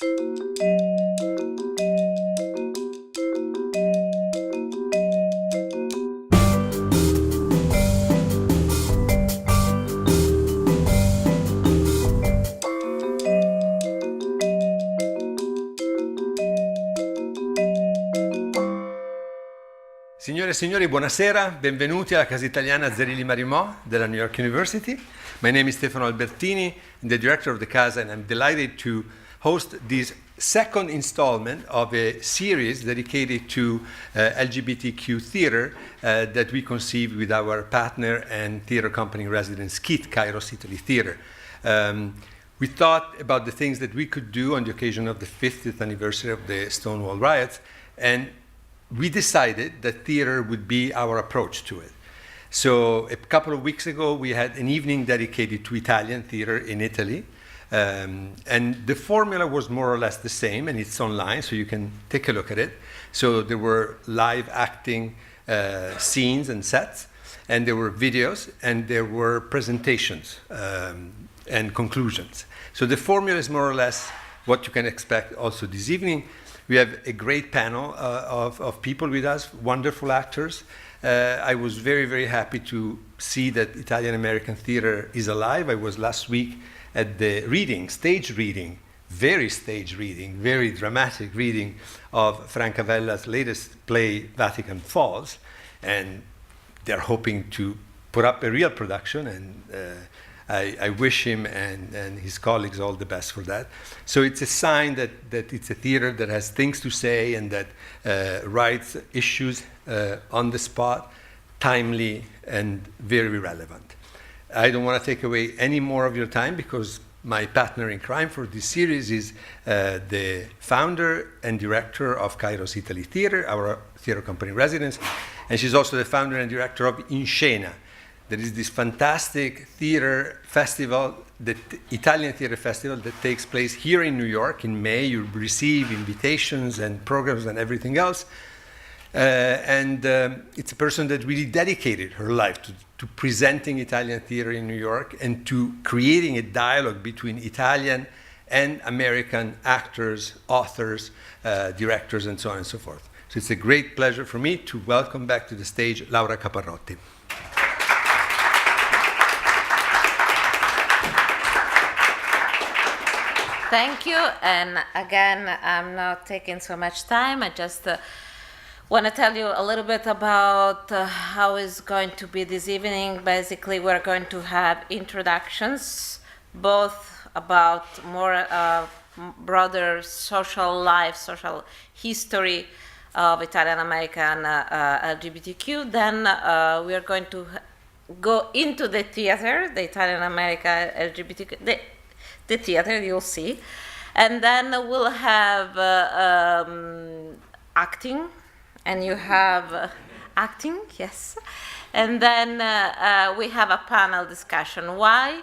Signore e signori, buonasera, benvenuti alla Casa Italiana zerilli-marimò della New York University. My name is Stefano Albertini, I'm the director of the Casa, and I'm delighted to host this second installment of a series dedicated to LGBTQ theater that we conceived with our partner and theater company in residence, KIT, Kairos Italy Theater. We thought about the things that we could do on the occasion of the 50th anniversary of the Stonewall riots, and we decided that theater would be our approach to it. So a couple of weeks ago, we had an evening dedicated to Italian theater in Italy. And the formula was more or less the same, and it's online, so you can take a look at it. So there were live acting scenes and sets, and there were videos, and there were presentations and conclusions. So the formula is more or less what you can expect also this evening. We have a great panel of people with us, wonderful actors. I was very, very happy to see that Italian-American theater is alive. I was last week at the stage reading, very dramatic reading of Frank Avella's latest play, Vatican Falls. And they're hoping to put up a real production, and I wish him and his colleagues all the best for that. So it's a sign that it's a theater that has things to say and that writes issues on the spot, timely and very relevant. I don't want to take away any more of your time because my partner in crime for this series is the founder and director of Kairos Italy Theater, our theater company residence, and she's also the founder and director of In Scena. There is this fantastic theater festival, the Italian Theater Festival, that takes place here in New York in May. You receive invitations and programs and everything else. It's a person that really dedicated her life to presenting Italian theater in New York and to creating a dialogue between Italian and American actors, authors, directors, and so on and so forth. So it's a great pleasure for me to welcome back to the stage Laura Caparrotti. Thank you, and again, I'm not taking so much time. I just want to tell you a little bit about how it's going to be this evening. Basically, we're going to have introductions, both about more broader social life, social history of Italian-American LGBTQ. Then we are going to go into the theater, the Italian-American LGBTQ, the theater, you'll see. And then we'll have acting, and you have acting, yes. And then we have a panel discussion. Why?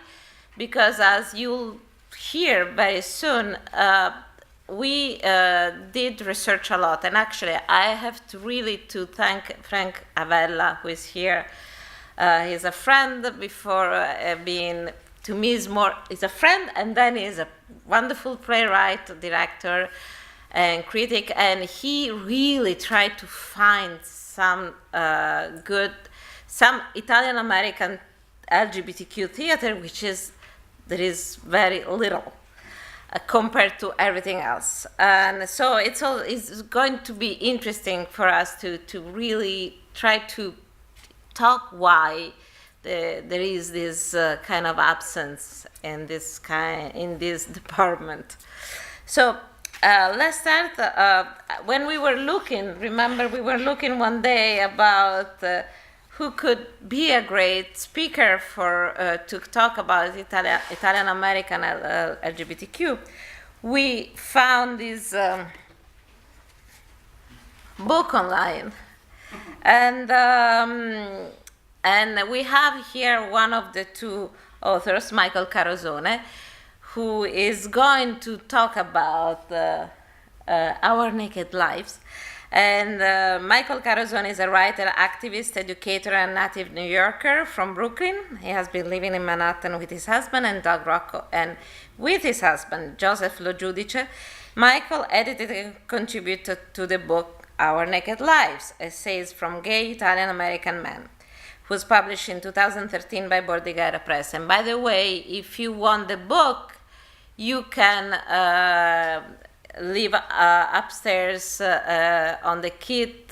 Because as you'll hear very soon, we did research a lot. And actually, I have to really thank Frank Avella, who is here. He's a friend before being, to me, is a friend, and then he's a wonderful playwright, director, and critic, and he really tried to find some Italian-American LGBTQ theater, there is very little compared to everything else. And so it's going to be interesting for us to really try to talk why there is this kind of absence in this department. So let's start. When we were looking, remember we were looking one day about who could be a great speaker to talk about Italian-American LGBTQ. We found this book online, and we have here one of the two authors, Michael Carosone, who is going to talk about Our Naked Lives. And Michael Carosone is a writer, activist, educator, and native New Yorker from Brooklyn. He has been living in Manhattan with his husband and Doug Rocco, and with his husband, Joseph Lo Giudice. Michael edited and contributed to the book Our Naked Lives, Essays from Gay Italian-American Men, was published in 2013 by Bordighera Press. And by the way, if you want the book, you can leave upstairs on the kit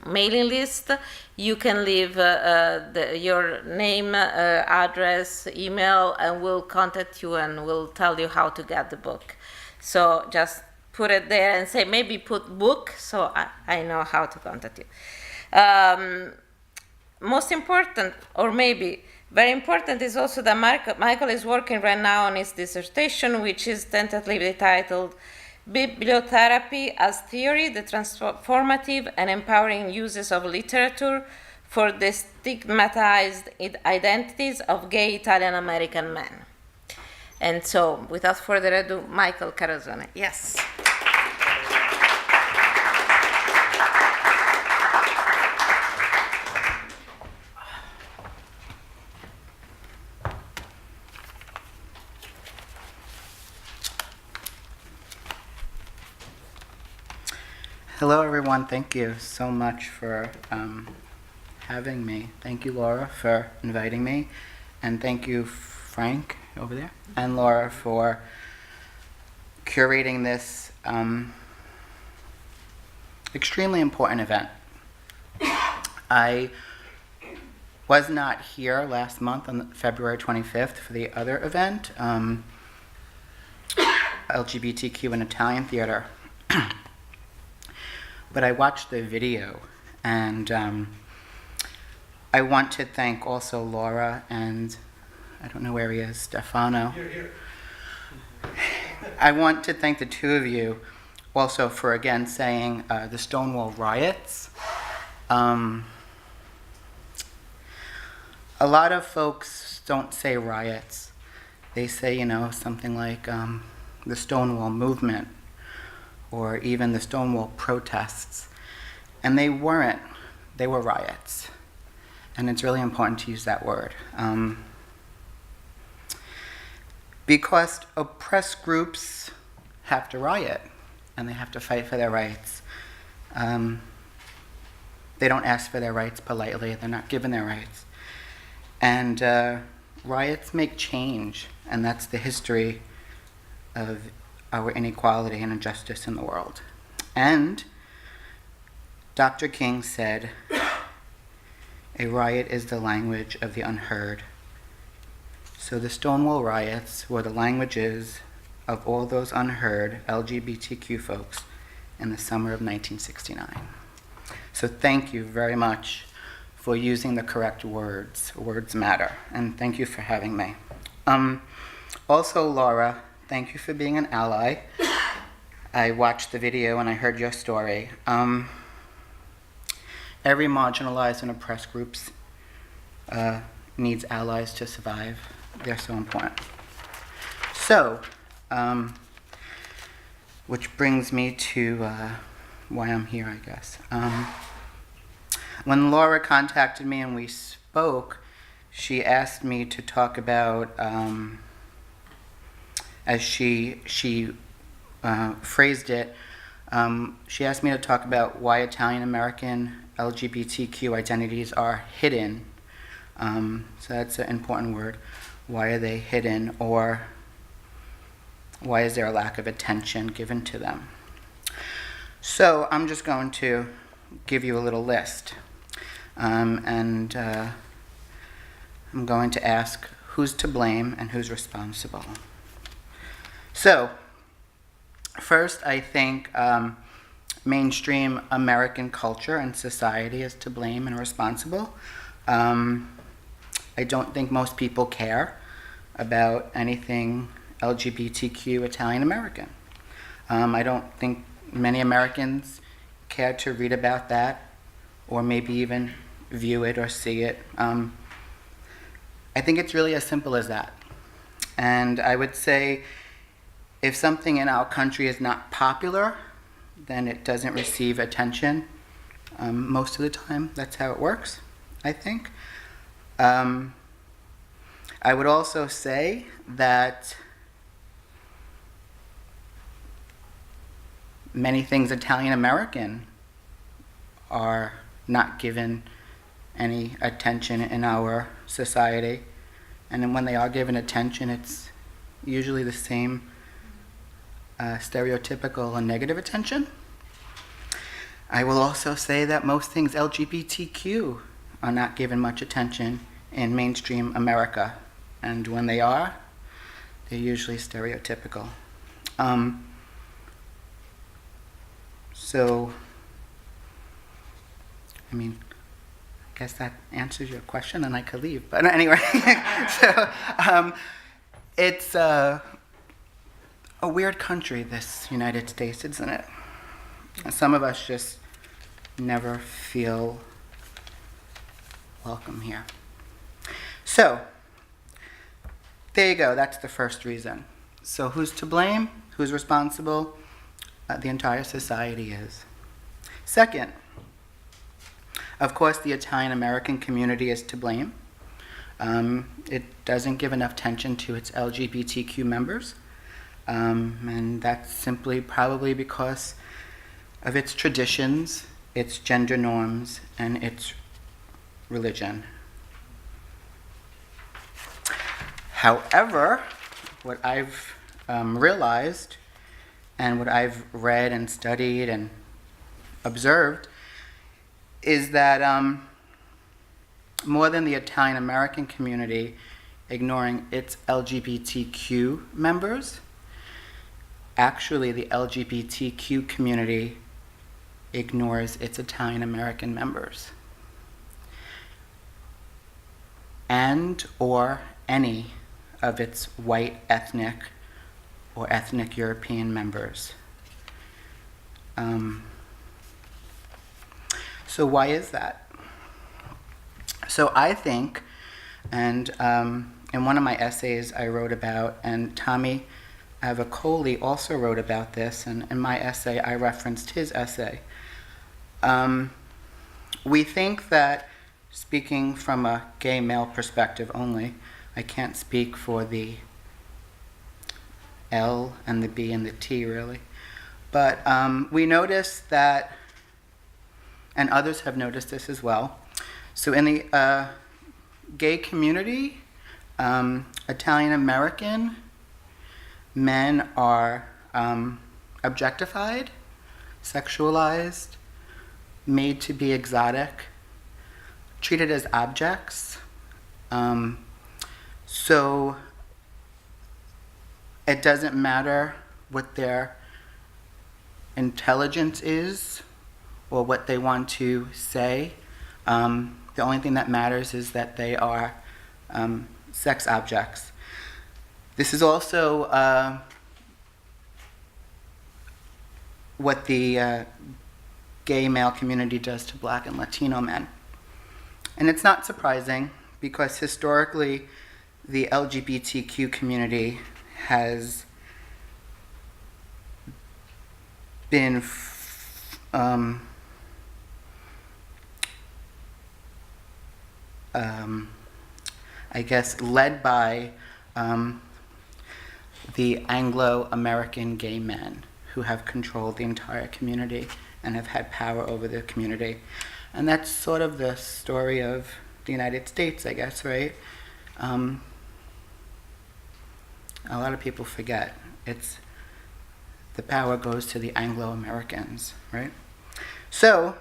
mailing list. You can leave your name, address, email, and we'll contact you and we'll tell you how to get the book. So just put it there and say, maybe put book, so I know how to contact you. Most important, or maybe very important, is also that Michael is working right now on his dissertation, which is tentatively titled Bibliotherapy as Theory, the Transformative and Empowering Uses of Literature for the Stigmatized Identities of Gay Italian-American Men. And so, without further ado, Michael Carosone. Yes. Hello, everyone. Thank you so much for having me. Thank you, Laura, for inviting me. And thank you, Frank, over there, and Laura for curating this extremely important event. I was not here last month on February 25th for the other event, LGBTQ in Italian theater. But I watched the video, and I want to thank also Laura and, I don't know where he is, Stefano. Here. I want to thank the two of you also for, again, saying the Stonewall riots. A lot of folks don't say riots. They say, something like the Stonewall movement, or even the Stonewall protests. And they weren't. They were riots. And it's really important to use that word. Because oppressed groups have to riot, and they have to fight for their rights. They don't ask for their rights politely. They're not given their rights. And riots make change, and that's the history of our inequality and injustice in the world. And Dr. King said, a riot is the language of the unheard. So the Stonewall riots were the languages of all those unheard LGBTQ folks in the summer of 1969. So thank you very much for using the correct words. Words matter. And thank you for having me. Also, Laura, thank you for being an ally. I watched the video and I heard your story. Every marginalized and oppressed groups needs allies to survive. They're so important. So, which brings me to why I'm here, I guess. When Laura contacted me and we spoke, she asked me to talk about, as she phrased it, she asked me to talk about why Italian-American LGBTQ identities are hidden. So that's an important word. Why are they hidden, or why is there a lack of attention given to them? So I'm just going to give you a little list. And I'm going to ask who's to blame and who's responsible. So, first, I think mainstream American culture and society is to blame and responsible. I don't think most people care about anything LGBTQ Italian-American. I don't think many Americans care to read about that, or maybe even view it or see it. I think it's really as simple as that. And I would say if something in our country is not popular, then it doesn't receive attention. Most of the time, that's how it works, I think. I would also say that many things Italian-American are not given any attention in our society. And then when they are given attention, it's usually the same stereotypical and negative attention. I will also say that most things LGBTQ are not given much attention in mainstream America. And when they are, they're usually stereotypical. So, I mean, I guess that answers your question and I could leave. But anyway, so it's a weird country, this United States, isn't it? Some of us just never feel welcome here. So, there you go. That's the first reason. So who's to blame? Who's responsible? The entire society is. Second, of course, the Italian-American community is to blame. It doesn't give enough attention to its LGBTQ members. And that's simply probably because of its traditions, its gender norms, and its religion. However, what I've realized and what I've read and studied and observed is that more than the Italian-American community ignoring its LGBTQ members, actually the LGBTQ community ignores its Italian-American members and or any of its white ethnic or ethnic European members. So why is that? So I think, and in one of my essays I wrote about, and Tommy Avella also wrote about this, and in my essay I referenced his essay. We think that, speaking from a gay male perspective only, I can't speak for the L and the B and the T really, but we notice that, and others have noticed this as well, so in the gay community, Italian-American men are objectified, sexualized, made to be exotic, treated as objects. So it doesn't matter what their intelligence is or what they want to say. The only thing that matters is that they are sex objects. This is also what the gay male community does to Black and Latino men. And it's not surprising because historically the LGBTQ community has been I guess led by the Anglo-American gay men who have controlled the entire community and have had power over the community. And that's sort of the story of the United States, I guess, right? A lot of people forget. The power goes to the Anglo-Americans, right? So,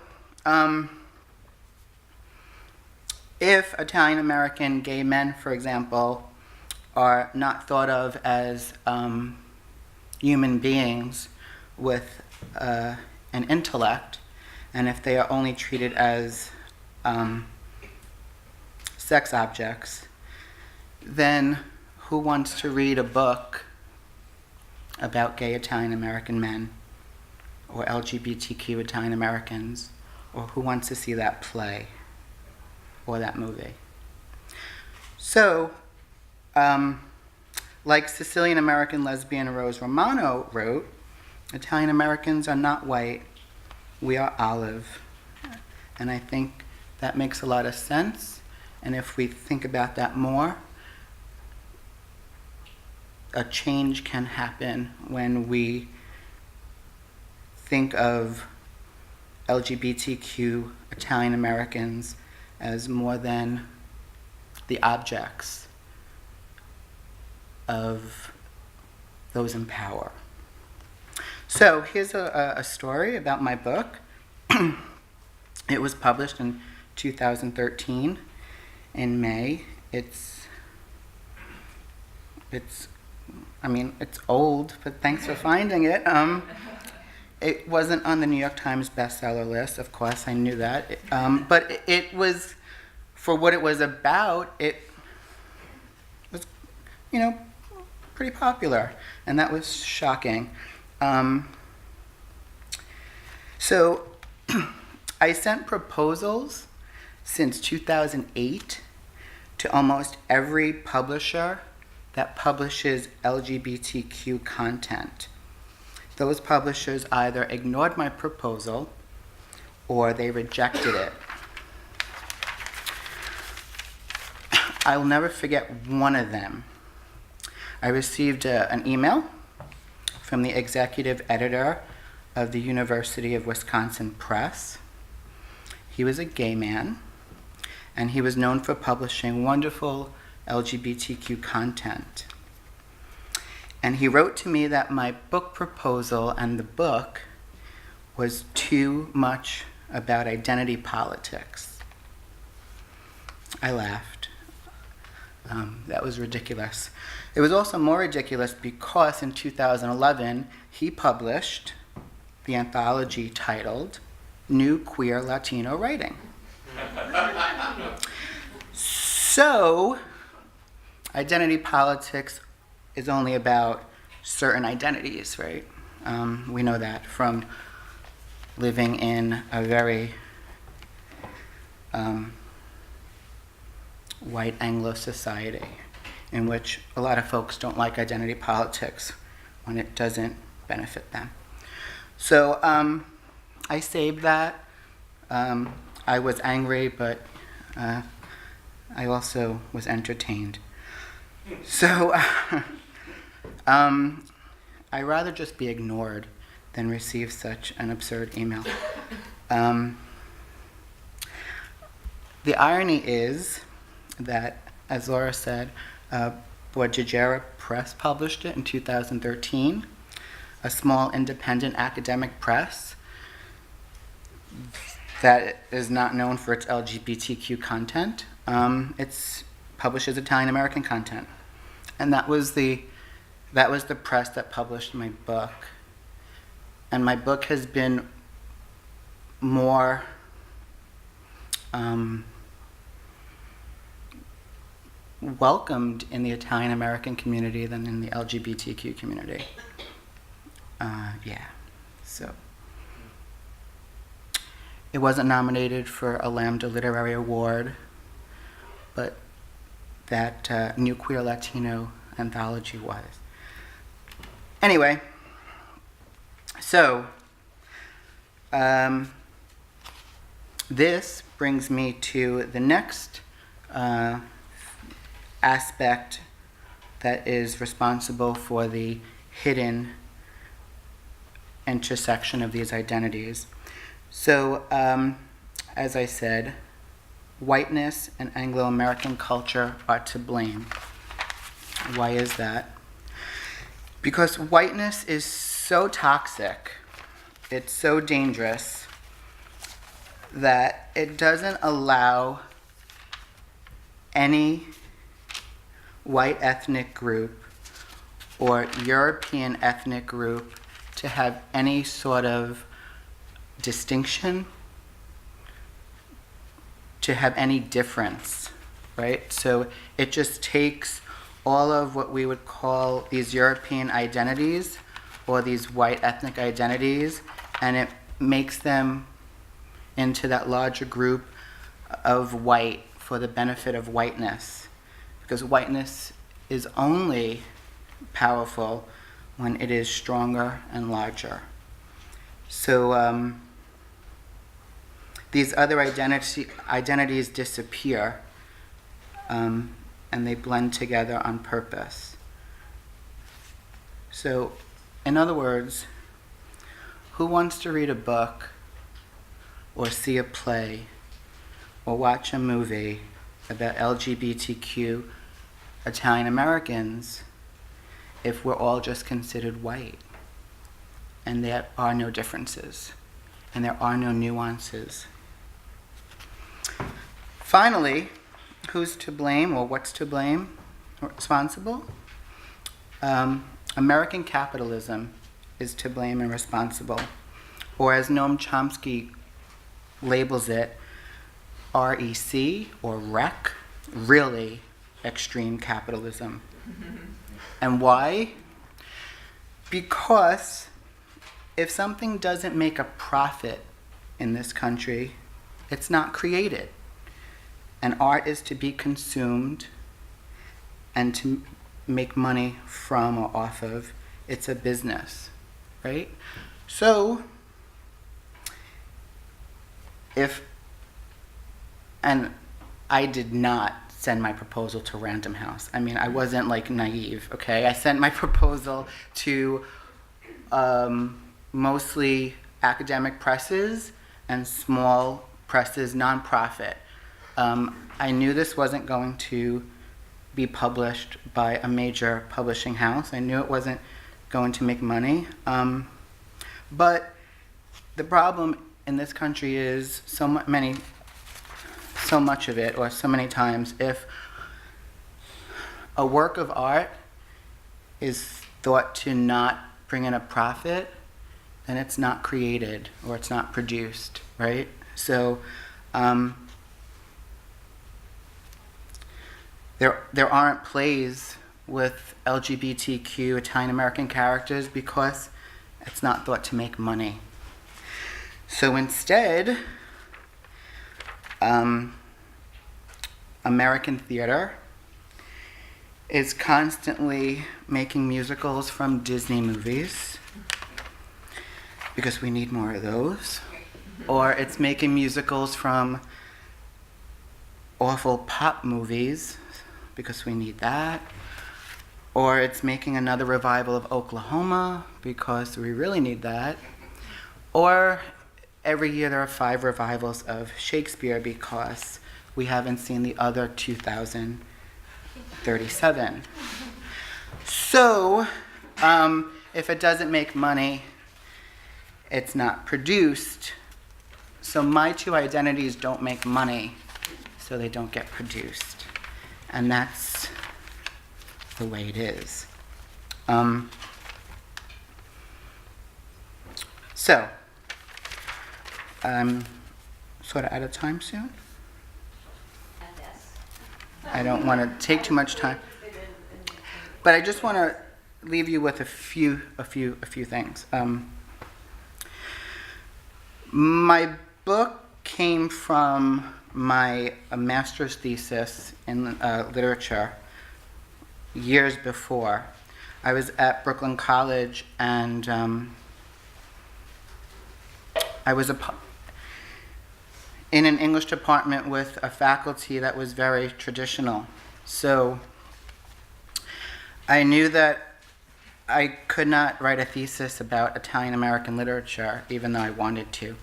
if Italian-American gay men, for example, are not thought of as human beings with an intellect, and if they are only treated as sex objects, then who wants to read a book about gay Italian-American men or LGBTQ Italian-Americans, or who wants to see that play or that movie? So, like Sicilian-American lesbian Rose Romano wrote, Italian Americans are not white, we are olive. And I think that makes a lot of sense. And if we think about that more, a change can happen when we think of LGBTQ Italian Americans as more than the objects of those in power. So here's a story about my book. It was published in 2013 in May. It's old, but thanks for finding it. It wasn't on the New York Times bestseller list, of course, I knew that. But it was, for what it was about, it was, pretty popular, and that was shocking. So I sent proposals since 2008 to almost every publisher that publishes LGBTQ content. Those publishers either ignored my proposal or they rejected it. I'll never forget one of them. I received an email from the executive editor of the University of Wisconsin Press. He was a gay man, and he was known for publishing wonderful LGBTQ content. And he wrote to me that my book proposal and the book was too much about identity politics. I laughed. That was ridiculous. It was also more ridiculous because in 2011, he published the anthology titled New Queer Latino Writing. So, identity politics is only about certain identities, right? We know that from living in a very white Anglo society in which a lot of folks don't like identity politics when it doesn't benefit them. So I saved that. I was angry, but I also was entertained. So I'd rather just be ignored than receive such an absurd email. The irony is that, as Laura said, Borgegera Press published it in 2013, a small independent academic press that is not known for its LGBTQ content. It publishes Italian-American content. And that was the press that published my book. And my book has been more welcomed in the Italian-American community than in the LGBTQ community. So it wasn't nominated for a Lambda Literary Award, but that New Queer Latino anthology was. Anyway, so this brings me to the next aspect that is responsible for the hidden intersection of these identities. So, as I said, whiteness and Anglo-American culture are to blame. Why is that? Because whiteness is so toxic, it's so dangerous, that it doesn't allow any white ethnic group or European ethnic group to have any sort of distinction, to have any difference, right? So it just takes all of what we would call these European identities or these white ethnic identities, and it makes them into that larger group of white for the benefit of whiteness. Because whiteness is only powerful when it is stronger and larger. So these other identities disappear, and they blend together on purpose. So, in other words, who wants to read a book or see a play or watch a movie about LGBTQ Italian Americans if we're all just considered white and there are no differences and there are no nuances? Finally, who's to blame or what's to blame or responsible? American capitalism is to blame and responsible, or as Noam Chomsky labels it, REC or REC, really extreme capitalism. And why? Because if something doesn't make a profit in this country, it's not created. And art is to be consumed and to make money from or off of. It's a business, right? So, and I did not send my proposal to Random House. I mean, I wasn't like naive, okay? I sent my proposal to mostly academic presses and small presses, nonprofit. I knew this wasn't going to be published by a major publishing house. I knew it wasn't going to make money. But the problem in this country is so much of it, or so many times, if a work of art is thought to not bring in a profit, then it's not created or it's not produced, right? So there aren't plays with LGBTQ Italian American characters because it's not thought to make money. So instead, American theater is constantly making musicals from Disney movies because we need more of those. Or it's making musicals from awful pop movies because we need that. Or it's making another revival of Oklahoma because we really need that. Or every year there are 5 revivals of Shakespeare because we haven't seen the other 2,037. So, if it doesn't make money, it's not produced. So my 2 identities don't make money, so they don't get produced. And that's the way it is. So, sort of out of time soon. I don't want to take too much time, but I just want to leave you with a few things. My book came from my master's thesis in literature years before. I was at Brooklyn College, and I was in an English department with a faculty that was very traditional. So I knew that I could not write a thesis about Italian-American literature, even though I wanted to.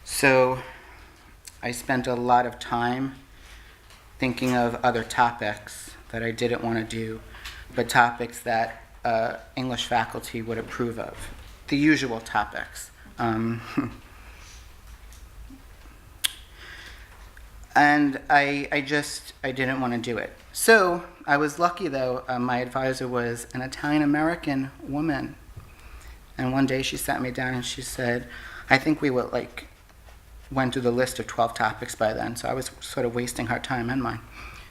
So I spent a lot of time thinking of other topics that I didn't want to do, but topics that English faculty would approve of, the usual topics. And I didn't want to do it. So I was lucky, though. My advisor was an Italian-American woman. And one day she sat me down and she said, I think we went through the list of 12 topics by then, so I was sort of wasting her time and mine.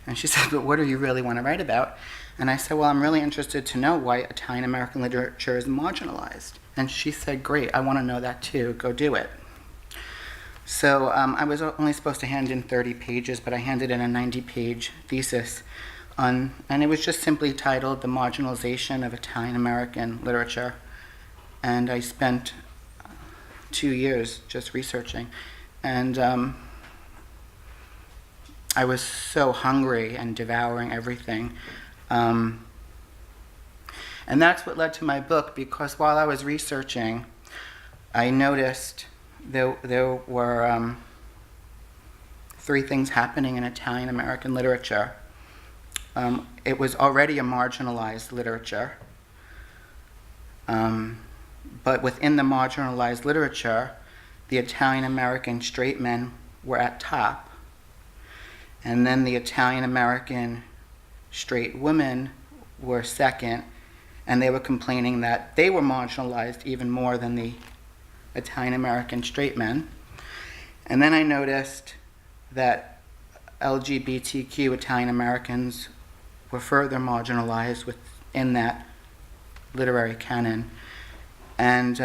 And she said, but what do you really want to write about? And I said, well, I'm really interested to know why Italian-American literature is marginalized. And she said, great, I want to know that too, go do it. So I was only supposed to hand in 30 pages, but I handed in a 90-page thesis and it was just simply titled The Marginalization of Italian-American Literature. And I spent 2 years just researching. And I was so hungry and devouring everything. And that's what led to my book, because while I was researching, I noticed there were 3 things happening in Italian-American literature. It was already a marginalized literature, but within the marginalized literature, the Italian-American straight men were at top, and then the Italian-American straight women were second, and they were complaining that they were marginalized even more than the Italian-American straight men. And then I noticed that LGBTQ Italian-Americans were further marginalized within that literary canon. And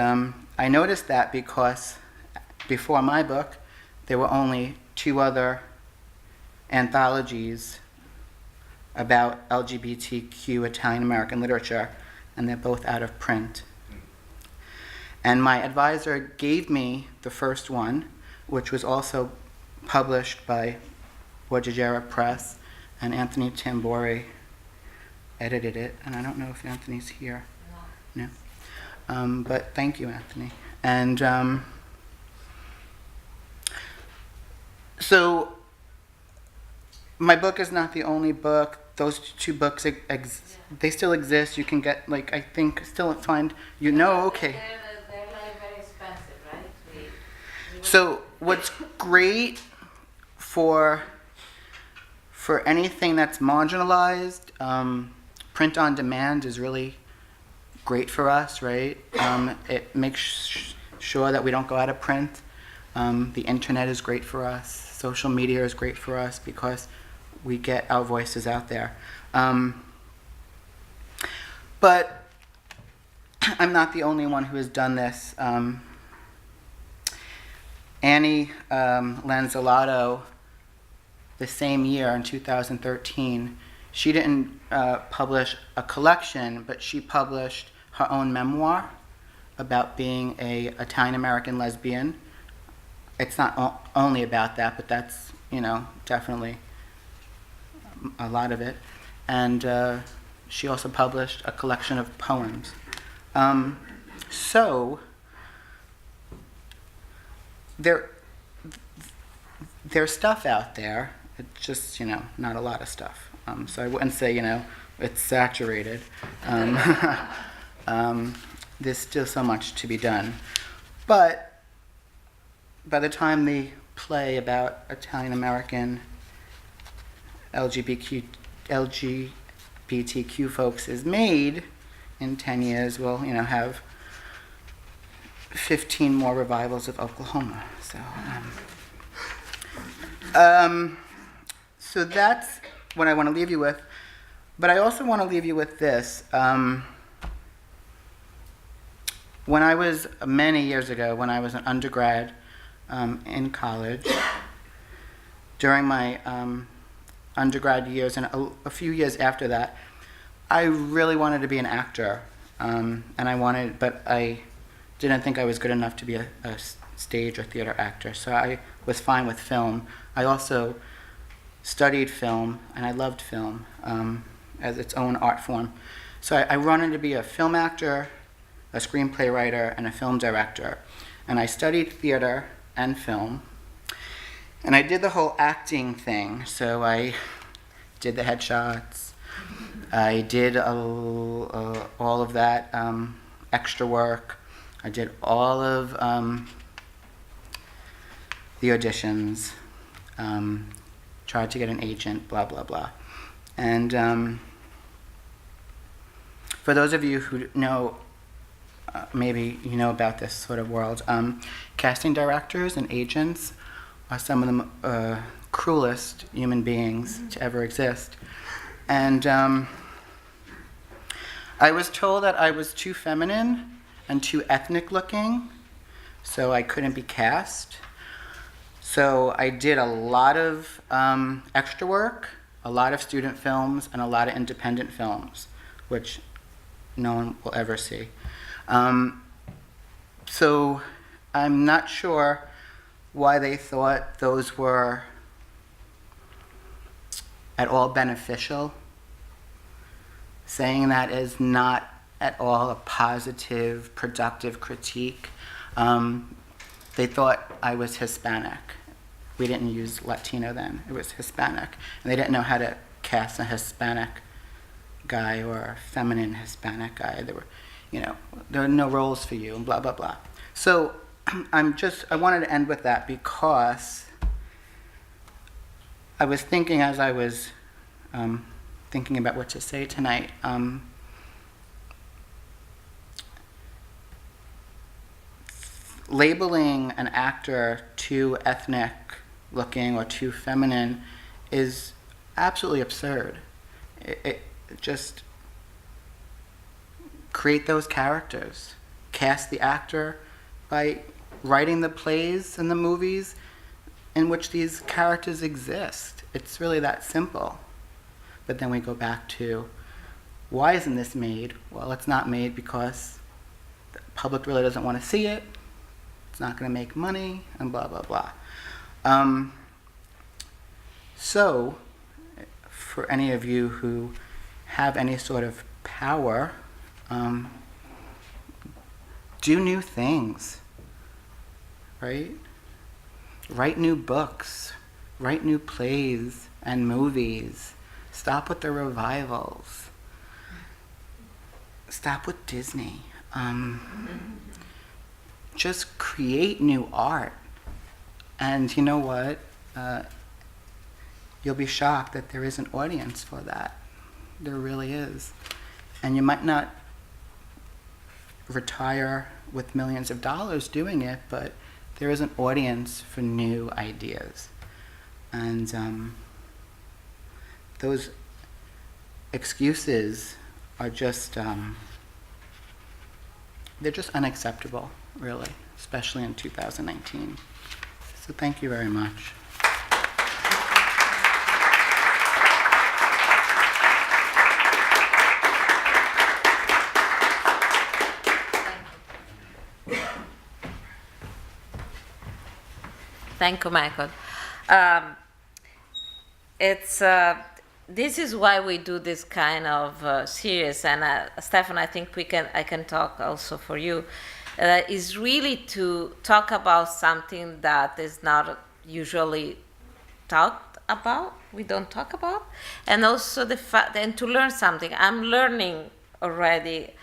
I noticed that because before my book, there were only 2 other anthologies about LGBTQ Italian-American literature, and they're both out of print. And my advisor gave me the first one, which was also published by Borgegera Press, and Anthony Tambori edited it. And I don't know if Anthony's here. No. But thank you, Anthony. And so my book is not the only book. Those 2 books, they still exist. You can get, like, I think, still find, okay. They're like very expensive, right? So what's great for anything that's marginalized, print on demand is really great for us, right? It makes sure that we don't go out of print. The internet is great for us. Social media is great for us because we get our voices out there. But I'm not the only one who has done this. Annie Lanzolato, the same year in 2013, she didn't publish a collection, but she published her own memoir about being a Italian-American lesbian. It's not only about that, but that's, definitely a lot of it. And she also published a collection of poems. So there's stuff out there. It's just, not a lot of stuff. So I wouldn't say, it's saturated. There's still so much to be done. But by the time the play about Italian-American LGBTQ folks is made, in 10 years, we'll, have 15 more revivals of Oklahoma. So that's what I want to leave you with. But I also want to leave you with this. When I was, many years ago, when I was an undergrad in college, during my undergrad years and a few years after that, I really wanted to be an actor. But I didn't think I was good enough to be a stage or theater actor, so I was fine with film. I also studied film, and I loved film as its own art form. So I wanted to be a film actor, a screenplay writer, and a film director. And I studied theater and film, and I did the whole acting thing. So I did the headshots, I did all of that extra work, I did all of the auditions, tried to get an agent, blah, blah, blah. And for those of you who know, maybe you know about this sort of world, casting directors and agents are some of the cruelest human beings to ever exist. And I was told that I was too feminine and too ethnic looking, so I couldn't be cast. So I did a lot of extra work a lot of student films and a lot of independent films, which no one will ever see. So I'm not sure why they thought those were at all beneficial. Saying that is not at all a positive, productive critique. They thought I was Hispanic. We didn't use Latino then, it was Hispanic. And they didn't know how to cast a Hispanic guy or a feminine Hispanic guy. There were no roles for you and blah, blah, blah. So I wanted to end with that because I was thinking as I was thinking about what to say tonight, labeling an actor too ethnic looking or too feminine is absolutely absurd. It just create those characters. Cast the actor by writing the plays and the movies in which these characters exist. It's really that simple. But then we go back to, why isn't this made? Well, it's not made because the public really doesn't want to see it. It's not going to make money, and blah, blah, blah. So, for any of you who have any sort of power, do new things, right? Write new books, write new plays and movies. Stop with the revivals. Stop with Disney. Just create new art. And you know what? You'll be shocked that there is an audience for that. There really is. And you might not retire with millions of dollars doing it, but there is an audience for new ideas. And those excuses are just, they're just unacceptable, really, especially in 2019. So thank you very much. Thank you, Michael. This is why we do this kind of series, and Stefan, I think I can talk also for you. Is really to talk about something that is not usually talked about. We don't talk about, and also the fact, and to learn something. I'm learning already.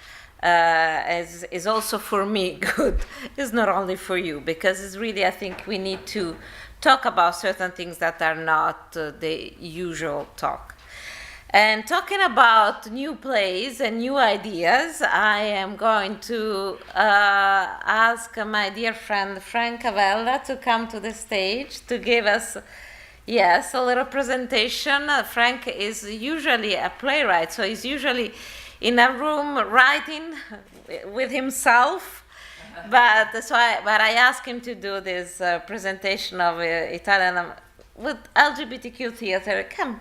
Is also for me good. It's not only for you, because it's really, I think we need to talk about certain things that are not the usual talk. And talking about new plays and new ideas, I am going to ask my dear friend Frank Avella to come to the stage to give us, yes, a little presentation. Frank is usually a playwright, so he's usually in a room writing with himself, but I asked him to do this presentation of Italian with LGBTQ theater. Come.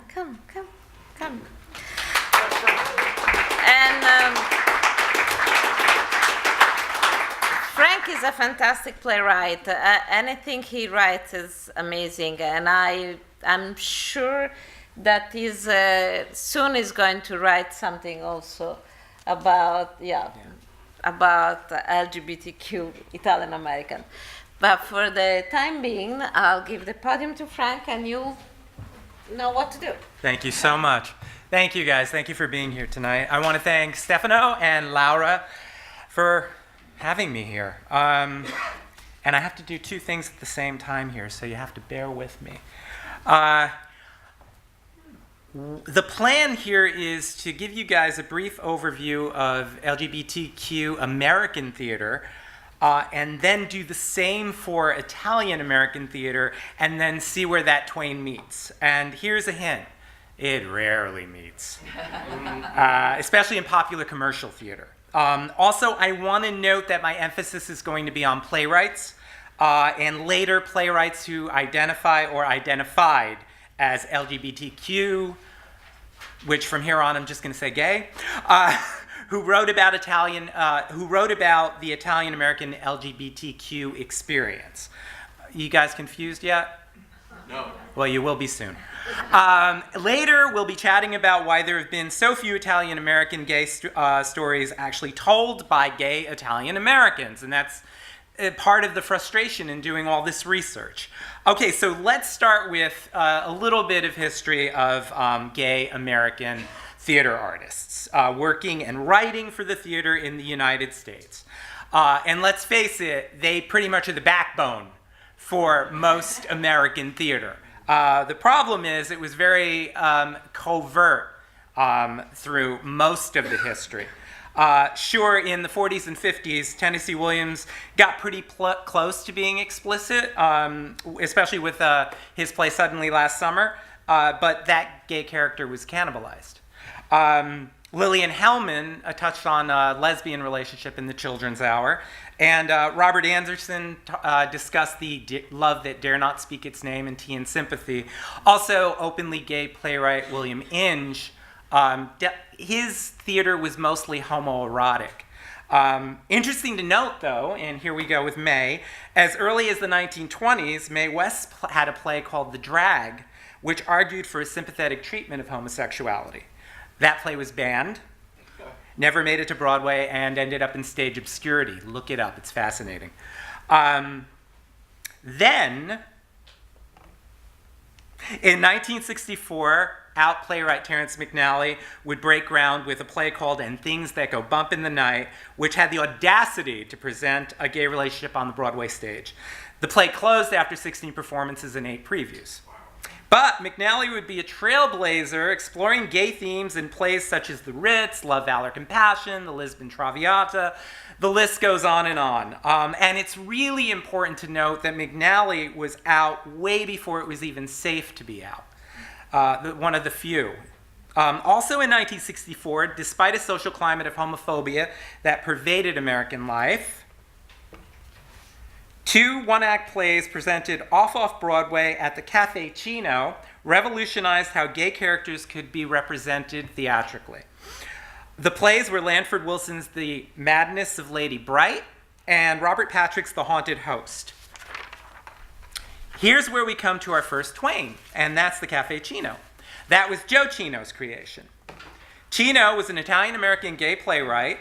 And Frank is a fantastic playwright. Anything he writes is amazing, and I'm sure that he's soon is going to write something also about about LGBTQ Italian-American. But for the time being, I'll give the podium to Frank, and you know what to do. Thank you so much. Thank you, guys. Thank you for being here tonight. I want to thank Stefano and Laura for having me here. And I have to do two things at the same time here, so you have to bear with me. The plan here is to give you guys a brief overview of LGBTQ American theater, and then do the same for Italian-American theater, and then see where that twain meets. And here's a hint. It rarely meets, especially in popular commercial theater. Also, I want to note that my emphasis is going to be on playwrights, and later playwrights who identify or identified as LGBTQ, which from here on I'm just going to say gay, who wrote about the Italian-American LGBTQ experience. You guys confused yet? No. Well, you will be soon. Later, we'll be chatting about why there have been so few Italian-American gay stories actually told by gay Italian-Americans, and that's part of the frustration in doing all this research. Okay, so let's start with a little bit of history of gay American theater artists working and writing for the theater in the United States. And let's face it, they pretty much are the backbone for most American theater. The problem is it was very covert through most of the history. Sure, in the 40s and 50s, Tennessee Williams got pretty close to being explicit, especially with his play Suddenly Last Summer, but that gay character was cannibalized. Lillian Hellman touched on a lesbian relationship in The Children's Hour, and Robert Anderson discussed the love that dare not speak its name in Tea and Sympathy. Also, openly gay playwright William Inge, his theater was mostly homoerotic. Interesting to note, though, and here we go with Mae, as early as the 1920s, Mae West had a play called The Drag, which argued for a sympathetic treatment of homosexuality. That play was banned, never made it to Broadway, and ended up in stage obscurity. Look it up, it's fascinating. Then, in 1964, out playwright Terrence McNally would break ground with a play called And Things That Go Bump in the Night, which had the audacity to present a gay relationship on the Broadway stage. The play closed after 16 performances and 8 previews. But McNally would be a trailblazer exploring gay themes in plays such as The Ritz, Love, Valor, Compassion, The Lisbon Traviata. The list goes on. And it's really important to note that McNally was out way before it was even safe to be out. One of the few. Also in 1964, despite a social climate of homophobia that pervaded American life, 2 one-act plays presented off-Broadway at the Café Chino revolutionized how gay characters could be represented theatrically. The plays were Lanford Wilson's The Madness of Lady Bright and Robert Patrick's The Haunted Host. Here's where we come to our first Twain, and that's the Café Chino. That was Joe Chino's creation. Chino was an Italian-American gay playwright.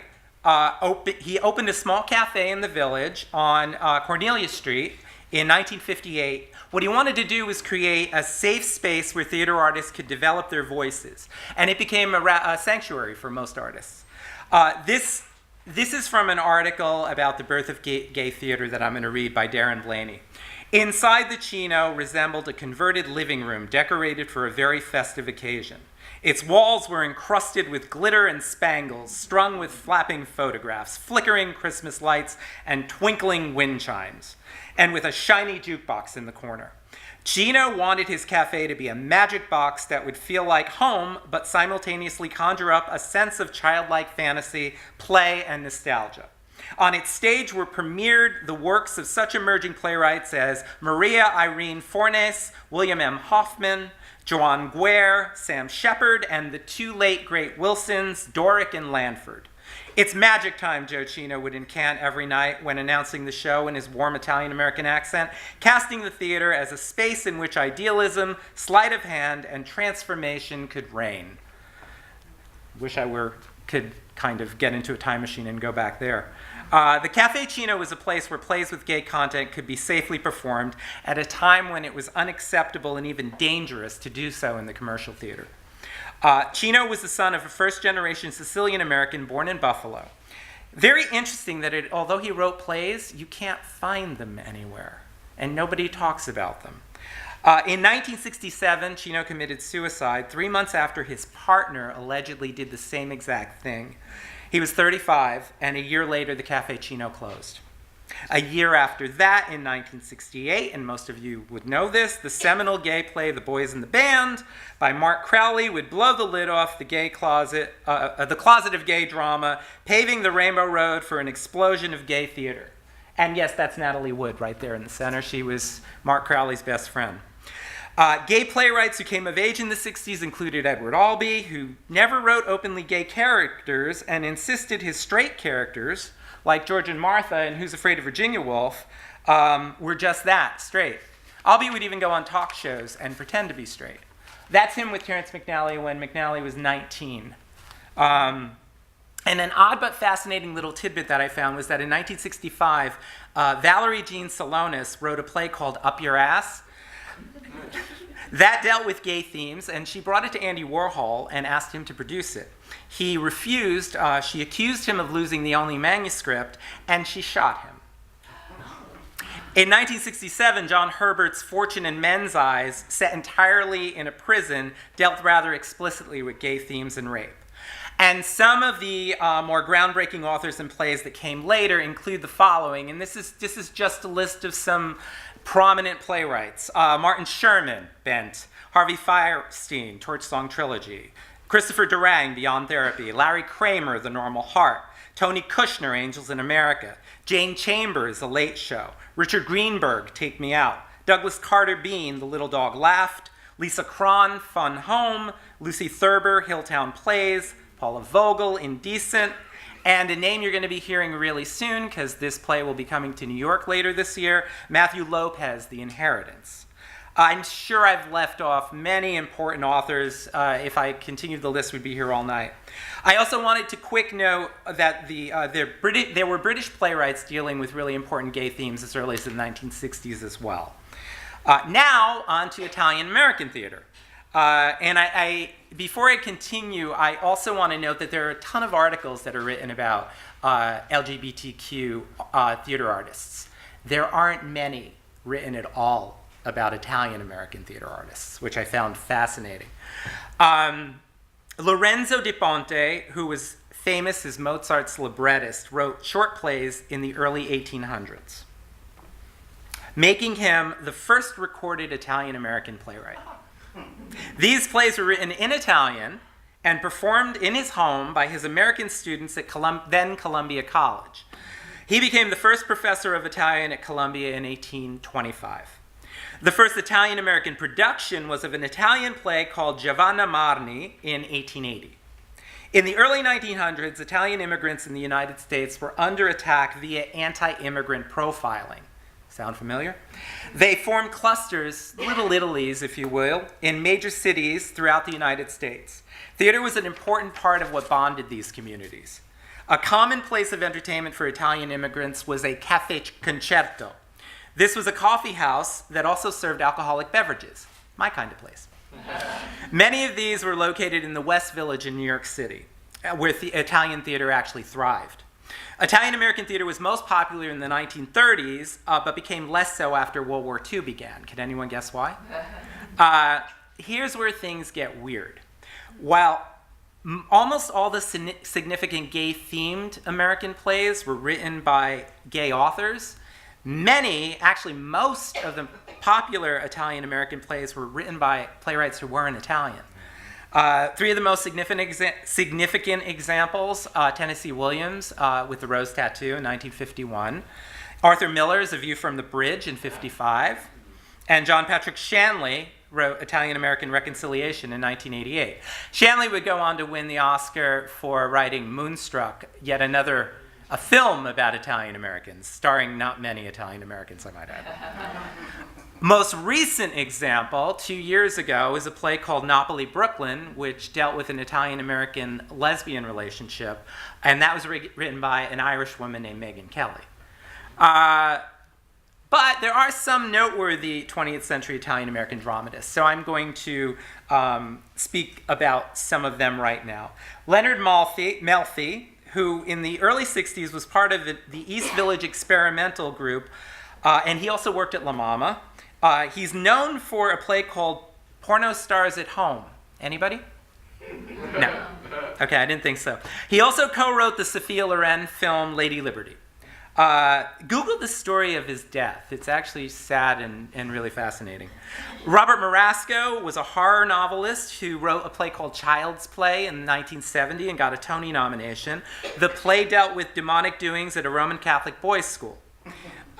He opened a small cafe in the Village on Cornelia Street in 1958. What he wanted to do was create a safe space where theater artists could develop their voices, and it became a sanctuary for most artists. This is from an article about the birth of gay theater that I'm going to read by Darren Blaney. Inside the Chino resembled a converted living room decorated for a very festive occasion. Its walls were encrusted with glitter and spangles, strung with flapping photographs, flickering Christmas lights, and twinkling wind chimes, and with a shiny jukebox in the corner. Chino wanted his cafe to be a magic box that would feel like home, but simultaneously conjure up a sense of childlike fantasy, play, and nostalgia. On its stage were premiered the works of such emerging playwrights as Maria Irene Fornes, William M. Hoffman, Joan Guare, Sam Shepard, and the 2 late great Wilsons, Doric and Lanford. It's magic time, Joe Chino would incant every night when announcing the show in his warm Italian-American accent, casting the theater as a space in which idealism, sleight of hand, and transformation could reign. Wish I could kind of get into a time machine and go back there. The Café Chino was a place where plays with gay content could be safely performed at a time when it was unacceptable and even dangerous to do so in the commercial theater. Chino was the son of a first-generation Sicilian-American born in Buffalo. Very interesting that although he wrote plays, you can't find them anywhere, and nobody talks about them. In 1967, Chino committed suicide 3 months after his partner allegedly did the same exact thing. He was 35, and a year later, the Café Chino closed. A year after that, in 1968, and most of you would know this, the seminal gay play The Boys in the Band by Mark Crowley would blow the lid off the closet of gay drama, paving the Rainbow Road for an explosion of gay theater. And yes, that's Natalie Wood right there in the center. She was Mark Crowley's best friend. Gay playwrights who came of age in the 60s included Edward Albee, who never wrote openly gay characters and insisted his straight characters, like George and Martha and Who's Afraid of Virginia Woolf, were just that, straight. Albee would even go on talk shows and pretend to be straight. That's him with Terrence McNally when McNally was 19. And an odd but fascinating little tidbit that I found was that in 1965, Valerie Jean Salonis wrote a play called Up Your Ass. That dealt with gay themes, and she brought it to Andy Warhol and asked him to produce it. He refused. She accused him of losing the only manuscript, and she shot him. In 1967, John Herbert's Fortune in Men's Eyes, set entirely in a prison, dealt rather explicitly with gay themes and rape. And some of the more groundbreaking authors and plays that came later include the following, and this is just a list of some prominent playwrights. Martin Sherman, Bent. Harvey Fierstein, Torch Song Trilogy. Christopher Durang, Beyond Therapy. Larry Kramer, The Normal Heart. Tony Kushner, Angels in America. Jane Chambers, The Late Show. Richard Greenberg, Take Me Out. Douglas Carter Beane, The Little Dog Laughed. Lisa Cron, Fun Home. Lucy Thurber, Hilltown Plays. Paula Vogel, Indecent. And a name you're going to be hearing really soon, because this play will be coming to New York later this year, Matthew Lopez, The Inheritance. I'm sure I've left off many important authors. If I continued the list, we'd be here all night. I also wanted to quick note that there were British playwrights dealing with really important gay themes as early as the 1960s as well. Now, on to Italian-American theater. And before I continue, I also want to note that there are a ton of articles that are written about LGBTQ theater artists. There aren't many written at all about Italian-American theater artists, which I found fascinating. Lorenzo di Ponte, who was famous as Mozart's librettist, wrote short plays in the early 1800s, making him the first recorded Italian-American playwright. These plays were written in Italian and performed in his home by his American students at then Columbia College. He became the first professor of Italian at Columbia in 1825. The first Italian-American production was of an Italian play called Giovanna Marni in 1880. In the early 1900s, Italian immigrants in the United States were under attack via anti-immigrant profiling. Sound familiar? They formed clusters, little Italies, if you will, in major cities throughout the United States. Theater was an important part of what bonded these communities. A common place of entertainment for Italian immigrants was a caffè concerto. This was a coffee house that also served alcoholic beverages, my kind of place. Many of these were located in the West Village in New York City, where the Italian theater actually thrived. Italian-American theater was most popular in the 1930s, but became less so after World War II began. Can anyone guess why? Here's where things get weird. While almost all the significant gay-themed American plays were written by gay authors, many, actually most of the popular Italian-American plays were written by playwrights who weren't Italian. Three of the most significant examples, Tennessee Williams with The Rose Tattoo in 1951, Arthur Miller's A View from the Bridge in 1955, and John Patrick Shanley wrote Italian-American Reconciliation in 1988. Shanley would go on to win the Oscar for writing Moonstruck, yet another a film about Italian-Americans, starring not many Italian-Americans, I might add. Most recent example, 2 years ago, is a play called Napoli, Brooklyn, which dealt with an Italian-American lesbian relationship, and that was written by an Irish woman named Megyn Kelly. But there are some noteworthy 20th century Italian-American dramatists, so I'm going to speak about some of them right now. Leonard Melfi, who in the early 60s was part of the East Village experimental group, and he also worked at La Mama. He's known for a play called Porno Stars at Home. Anybody? No. Okay, I didn't think so. He also co-wrote the Sophia Loren film Lady Liberty. Google the story of his death. It's actually sad and really fascinating. Robert Marasco was a horror novelist who wrote a play called Child's Play in 1970 and got a Tony nomination. The play dealt with demonic doings at a Roman Catholic boys' school.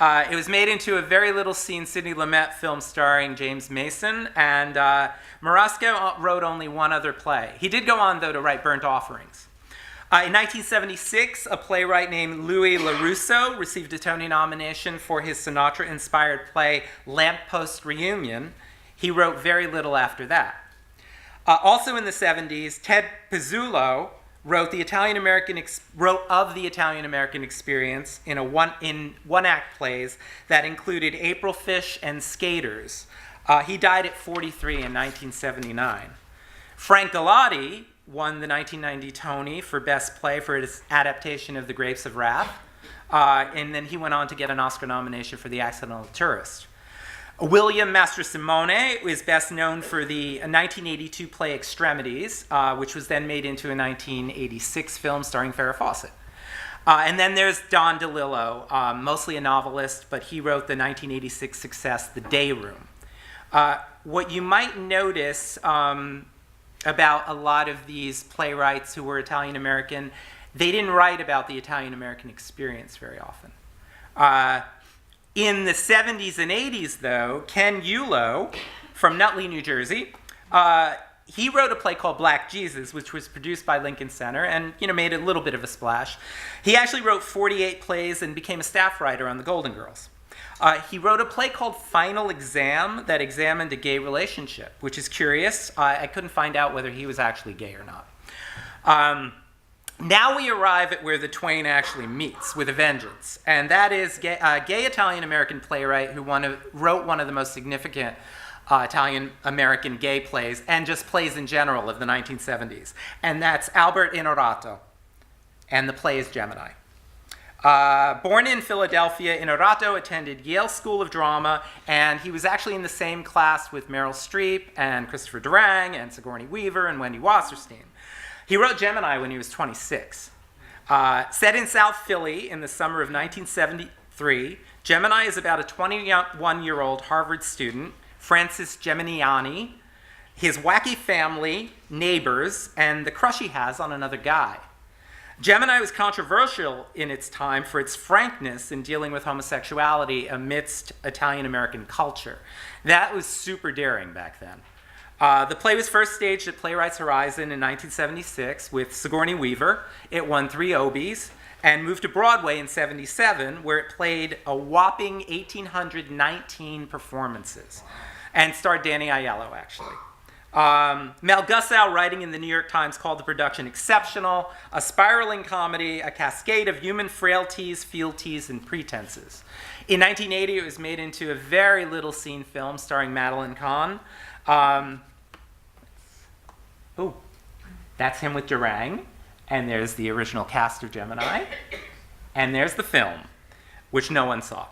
It was made into a very little scene Sidney Lumet film starring James Mason, and Marasco wrote only one other play. He did go on, though, to write Burnt Offerings. In 1976, a playwright named Louis LaRusso received a Tony nomination for his Sinatra-inspired play Lamppost Reunion. He wrote very little after that. Also in the 70s, Ted Pizzullo wrote of the Italian-American experience in one-act plays that included April Fish and Skaters. He died at 43 in 1979. Frank Galati won the 1990 Tony for Best Play for his adaptation of The Grapes of Wrath, and then he went on to get an Oscar nomination for The Accidental Tourist. William Mastrosimone is best known for the 1982 play Extremities, which was then made into a 1986 film starring Farrah Fawcett. And then there's Don DeLillo, mostly a novelist, but he wrote the 1986 success The Day Room. What you might notice about a lot of these playwrights who were Italian-American, they didn't write about the Italian-American experience very often. In the 70s and 80s, though, Ken Ulo from Nutley, New Jersey, he wrote a play called Black Jesus, which was produced by Lincoln Center and made a little bit of a splash. He actually wrote 48 plays and became a staff writer on The Golden Girls. He wrote a play called Final Exam that examined a gay relationship, which is curious. I couldn't find out whether he was actually gay or not. Now we arrive at where the twain actually meets with a vengeance, and that is a gay Italian-American playwright who wrote one of the most significant Italian-American gay plays, and just plays in general of the 1970s, and that's Albert Inorato, and the play is Gemini. Born in Philadelphia, Inorato attended Yale School of Drama, and he was actually in the same class with Meryl Streep and Christopher Durang and Sigourney Weaver and Wendy Wasserstein. He wrote Gemini when he was 26. Set in South Philly in the summer of 1973, Gemini is about a 21-year-old Harvard student, Francis Geminiani, his wacky family, neighbors, and the crush he has on another guy. Gemini was controversial in its time for its frankness in dealing with homosexuality amidst Italian-American culture. That was super daring back then. The play was first staged at Playwright's Horizon in 1976 with Sigourney Weaver. It won 3 Obies and moved to Broadway in 1977, where it played a whopping 1,819 performances and starred Danny Aiello, actually. Mel Gussow, writing in the New York Times, called the production exceptional, a spiraling comedy, a cascade of human frailties, fealties, and pretenses. In 1980, it was made into a very little-seen film starring Madeline Kahn. That's him with Durang, and there's the original cast of Gemini, and there's the film, which no one saw.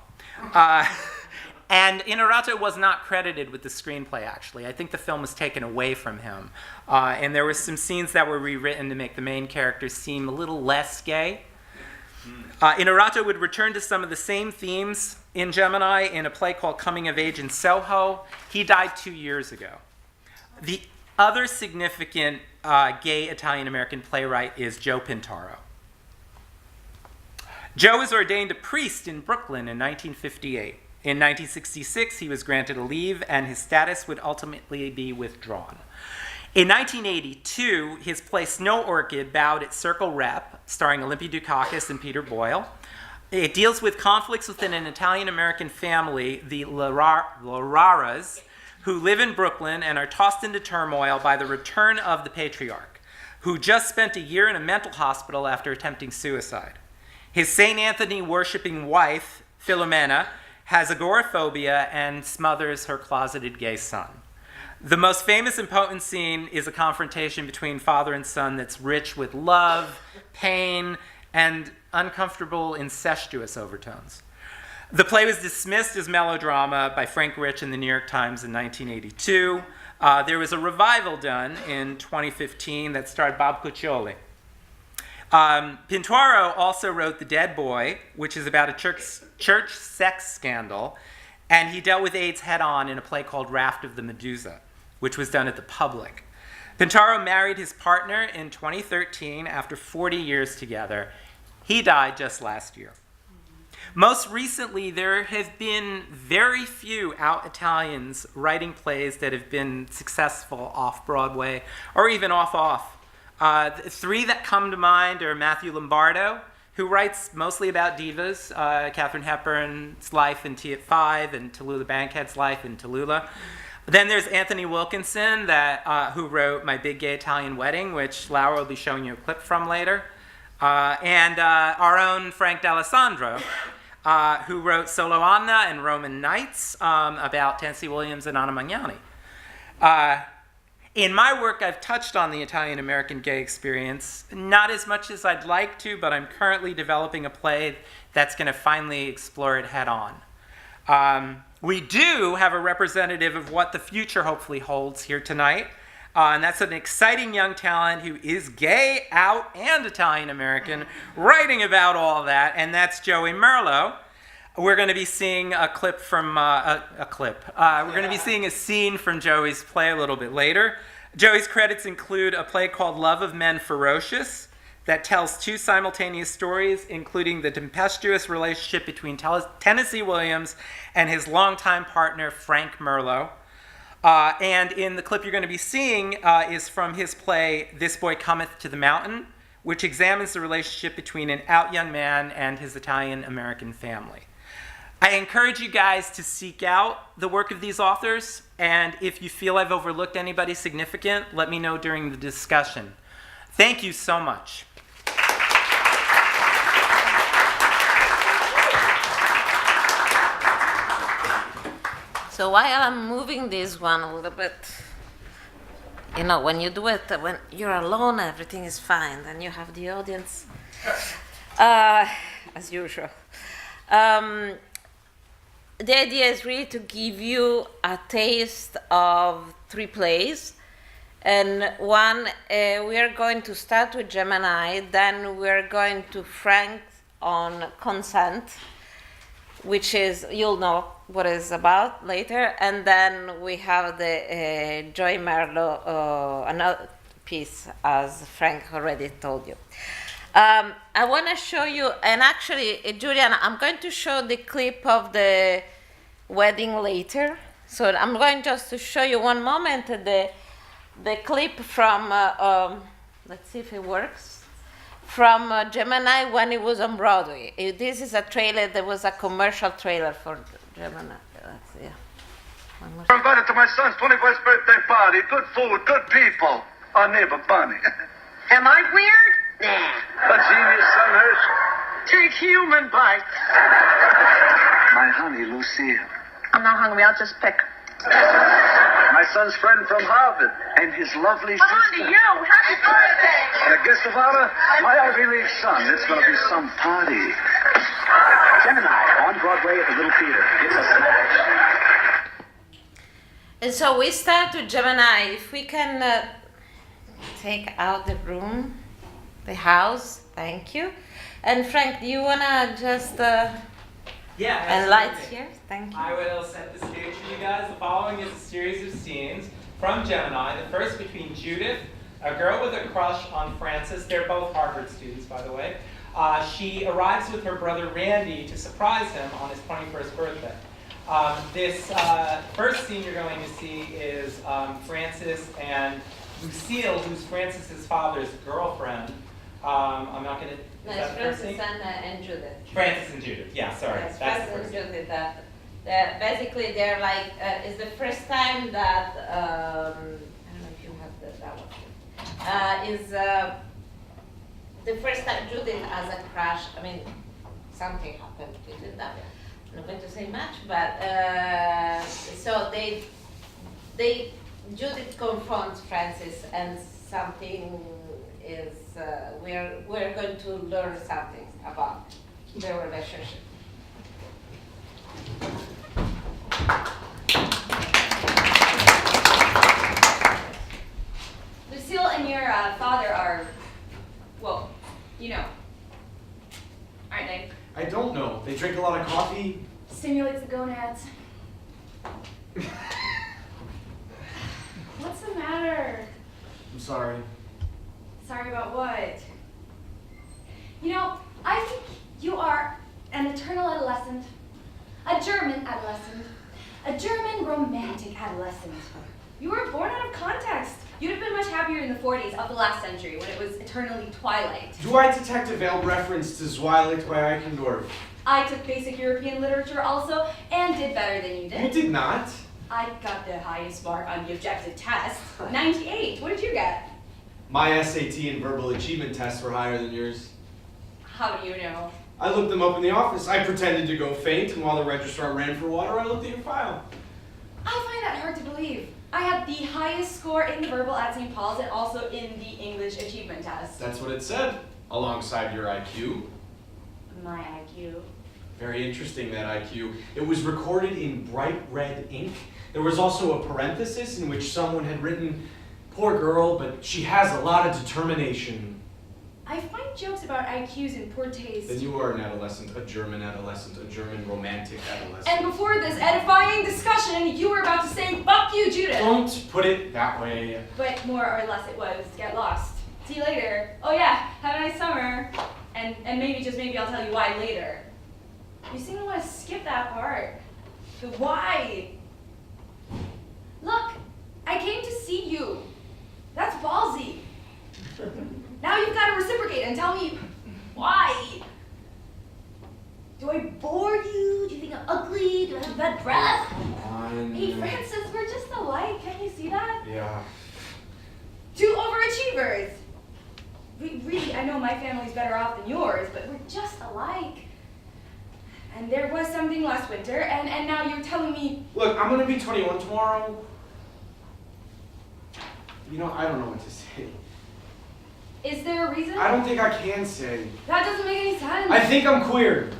And Inorato was not credited with the screenplay, actually. I think the film was taken away from him. And there were some scenes that were rewritten to make the main characters seem a little less gay. Inorato would return to some of the same themes in Gemini in a play called Coming of Age in Soho. He died 2 years ago. The other significant gay Italian-American playwright is Joe Pintaro. Joe was ordained a priest in Brooklyn in 1958. In 1966, he was granted a leave, and his status would ultimately be withdrawn. In 1982, his play Snow Orchid bowed at Circle Rep, starring Olympia Dukakis and Peter Boyle. It deals with conflicts within an Italian-American family, the Lararas, who live in Brooklyn and are tossed into turmoil by the return of the patriarch, who just spent a year in a mental hospital after attempting suicide. His St. Anthony-worshipping wife, Philomena, has agoraphobia and smothers her closeted gay son. The most famous and potent scene is a confrontation between father and son that's rich with love, pain, and uncomfortable incestuous overtones. The play was dismissed as melodrama by Frank Rich in the New York Times in 1982. There was a revival done in 2015 that starred Bob Cuccioli. Pintaro also wrote The Dead Boy, which is about a church sex scandal, and he dealt with AIDS head-on in a play called Raft of the Medusa, which was done at the Public. Pintaro married his partner in 2013 after 40 years together. He died just last year. Most recently, there have been very few out Italians writing plays that have been successful off-Broadway or even off-off. The three that come to mind are Matthew Lombardo, who writes mostly about divas, Katharine Hepburn's life in Tea at 5 and Tallulah Bankhead's life in Tallulah. Then there's Anthony Wilkinson, who wrote My Big Gay Italian Wedding, which Laura will be showing you a clip from later. And our own Frank D'Alessandro, who wrote Solo Anna and Roman Nights about Tennessee Williams and Anna Magnani. In my work, I've touched on the Italian-American gay experience, not as much as I'd like to, but I'm currently developing a play that's going to finally explore it head-on. We do have a representative of what the future hopefully holds here tonight, and that's an exciting young talent who is gay, out, and Italian-American, writing about all that, and that's Joey Merlo. We're going to be seeing a clip from we're going to be seeing a scene from Joey's play a little bit later. Joey's credits include a play called Love of Men Ferocious that tells two simultaneous stories, including the tempestuous relationship between Tennessee Williams and his longtime partner, Frank Merlo. And in the clip you're going to be seeing is from his play, This Boy Cometh to the Mountain, which examines the relationship between an out young man and his Italian-American family. I encourage you guys to seek out the work of these authors, and if you feel I've overlooked anybody significant, let me know during the discussion. Thank you so much. So while I'm moving this one a little bit, you know, when you do it, when you're alone, everything is fine. Then you have the audience, as usual. The idea is really to give you a taste of three plays. And one, we are going to start with Gemini, then we're going to Frank on Consent, which is, you'll know what it's about later, and then we have the Joy Merlo, another piece, as Frank already told you. I want to show you, and actually, Juliana, I'm going to show the clip of the wedding later. So I'm going just to show you one moment the clip from, let's see if it works, from Gemini when it was on Broadway. This is a trailer, there was a commercial trailer for Gemini. Yeah. I'm invited to my son's 21st birthday party. Good food, good people. Our neighbor, Bonnie. Am I weird? Nah. A genius, son, Hirsch. Take human bites. My honey, Lucille. I'm not hungry. I'll just pick. My son's friend from Harvard. And his lovely I'm on to sister. you. Happy birthday. And a guest of honor, my Ivy League son. It's going to be some party. Gemini, on Broadway at the Little Theater. It's a smash. And so we start with Gemini. If we can take out the room, the house, thank you. And Frank, do you want to just... Yeah, and lights here, thank you. I will set the stage for you guys. The following is a series of scenes from Gemini. The first between Judith, a girl with a crush on Francis. They're both Harvard students, by the way. She arrives with her brother Randy to surprise him on his 21st birthday. This first scene you're going to see is Francis and Lucille, who's Francis's father's girlfriend. I'm not going to... No, it's Francis and Judith. Francis and Judith, yeah, sorry. Yes, That's Francis the and first. Judith. Basically, they're like, it's the first time that, I don't know if you have that one. Is the first time Judith has a crush. I mean, something happened between them. I'm not going to say much, but so Judith confronts Francis, and something is we're going to learn something about their relationship. Lucille and your father are, well, you know, aren't they? I don't know. They drink a lot of coffee. Stimulates the gonads. What's the matter? I'm sorry. Sorry about what? You know, I think you are an eternal adolescent, a German adolescent, a German romantic adolescent. You were born out of context. You'd have been much happier in the 40s of the last century when it was eternally twilight. Do I detect a veiled reference to Zweilig by Eichendorff? I took basic European literature also and did better than you You did. did not. I got the highest mark on the objective test, 98. What did you get? My SAT and verbal achievement tests were higher than yours. How do you know? I looked them up in the office. I pretended to go faint, and while the registrar ran for water, I looked at your file. I find that hard to believe. I had the highest score in the verbal at St. Paul's and also in the English achievement test. That's what it said, alongside your IQ. My IQ. Very interesting, that IQ. It was recorded in bright red ink. There was also a parenthesis in which someone had written, "Poor girl, but she has a lot of determination." I find jokes about IQs in poor taste. Then you are an adolescent, a German romantic adolescent. And before this edifying discussion, you were about to say, "Fuck you, Judith." Don't put it that way. But more or less it was, get lost. See you later. Oh yeah, have a nice summer. And maybe, just maybe, I'll tell you why later. You seem to want to skip that part. The why. Look, I came to see you. That's ballsy. Now you've got to reciprocate and tell me why. Do I bore you? Do you think I'm ugly? Do I have bad breath? Come on. Hey, Francis, we're just alike. Can't you see that? Yeah. Two overachievers. Really, I know my family's better off than yours, but we're just alike. And there was something last winter, and now you're telling me... Look, I'm gonna be 21 tomorrow. You know, I don't know what to say. Is there a reason? I don't think I can say. That doesn't make any sense. I think I'm queer.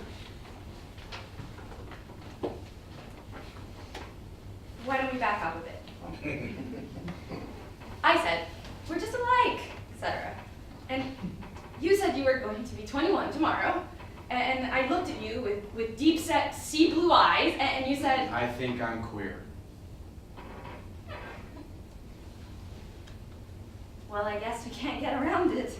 Why don't we back up a bit? I said, we're just alike, etc. And you said you were going to be 21 tomorrow. And I looked at you with deep-set sea blue eyes, and you said... I think I'm queer. Well, I guess we can't get around it.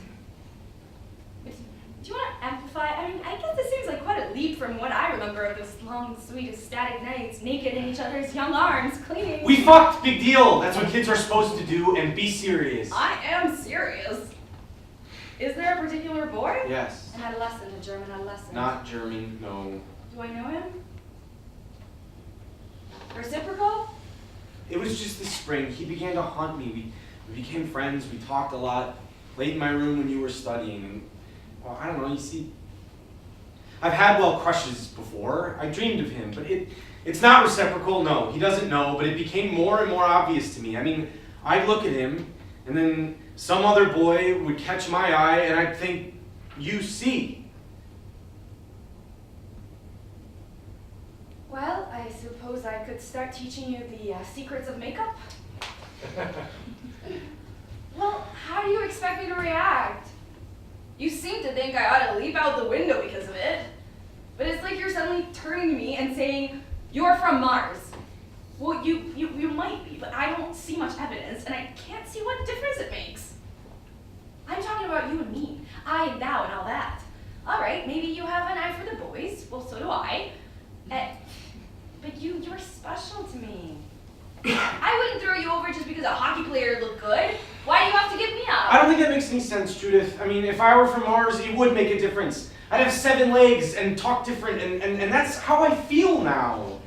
But do you want to amplify? I mean, I guess this seems like quite a leap from what I remember of those long, sweet, ecstatic nights, naked in each other's young arms, cleaning. We fucked! Big deal! That's what kids are supposed to do, and be serious. I am serious. Is there a particular boy? Yes. An adolescent, a German adolescent. Not German, no. Do I know him? Reciprocal? It was just this spring. He began to haunt me. We became friends, we talked a lot, played in my room when you were studying, and, well, I don't know, you see, I've had, well, crushes before. I dreamed of him, but it's not reciprocal, no. He doesn't know, but it became more and more obvious to me. I mean, I'd look at him, and then some other boy would catch my eye, and I'd think, you see. Well, I suppose I could start teaching you the secrets of makeup. Well, how do you expect me to react? You seem to think I ought to leap out the window because of it. But it's like you're suddenly turning to me and saying, "You're from Mars." Well, you might be, but I don't see much evidence, and I can't see what difference it makes. I'm talking about you and me, I and thou and all that. All right, maybe you have an eye for the boys. Well, so do I. But you're special to me. I wouldn't throw you over just because a hockey player looked good. Why do you have to give me up? I don't think that makes any sense, Judith. I mean, if I were from Mars, it would make a difference. I'd have 7 legs and talk different, and that's how I feel now.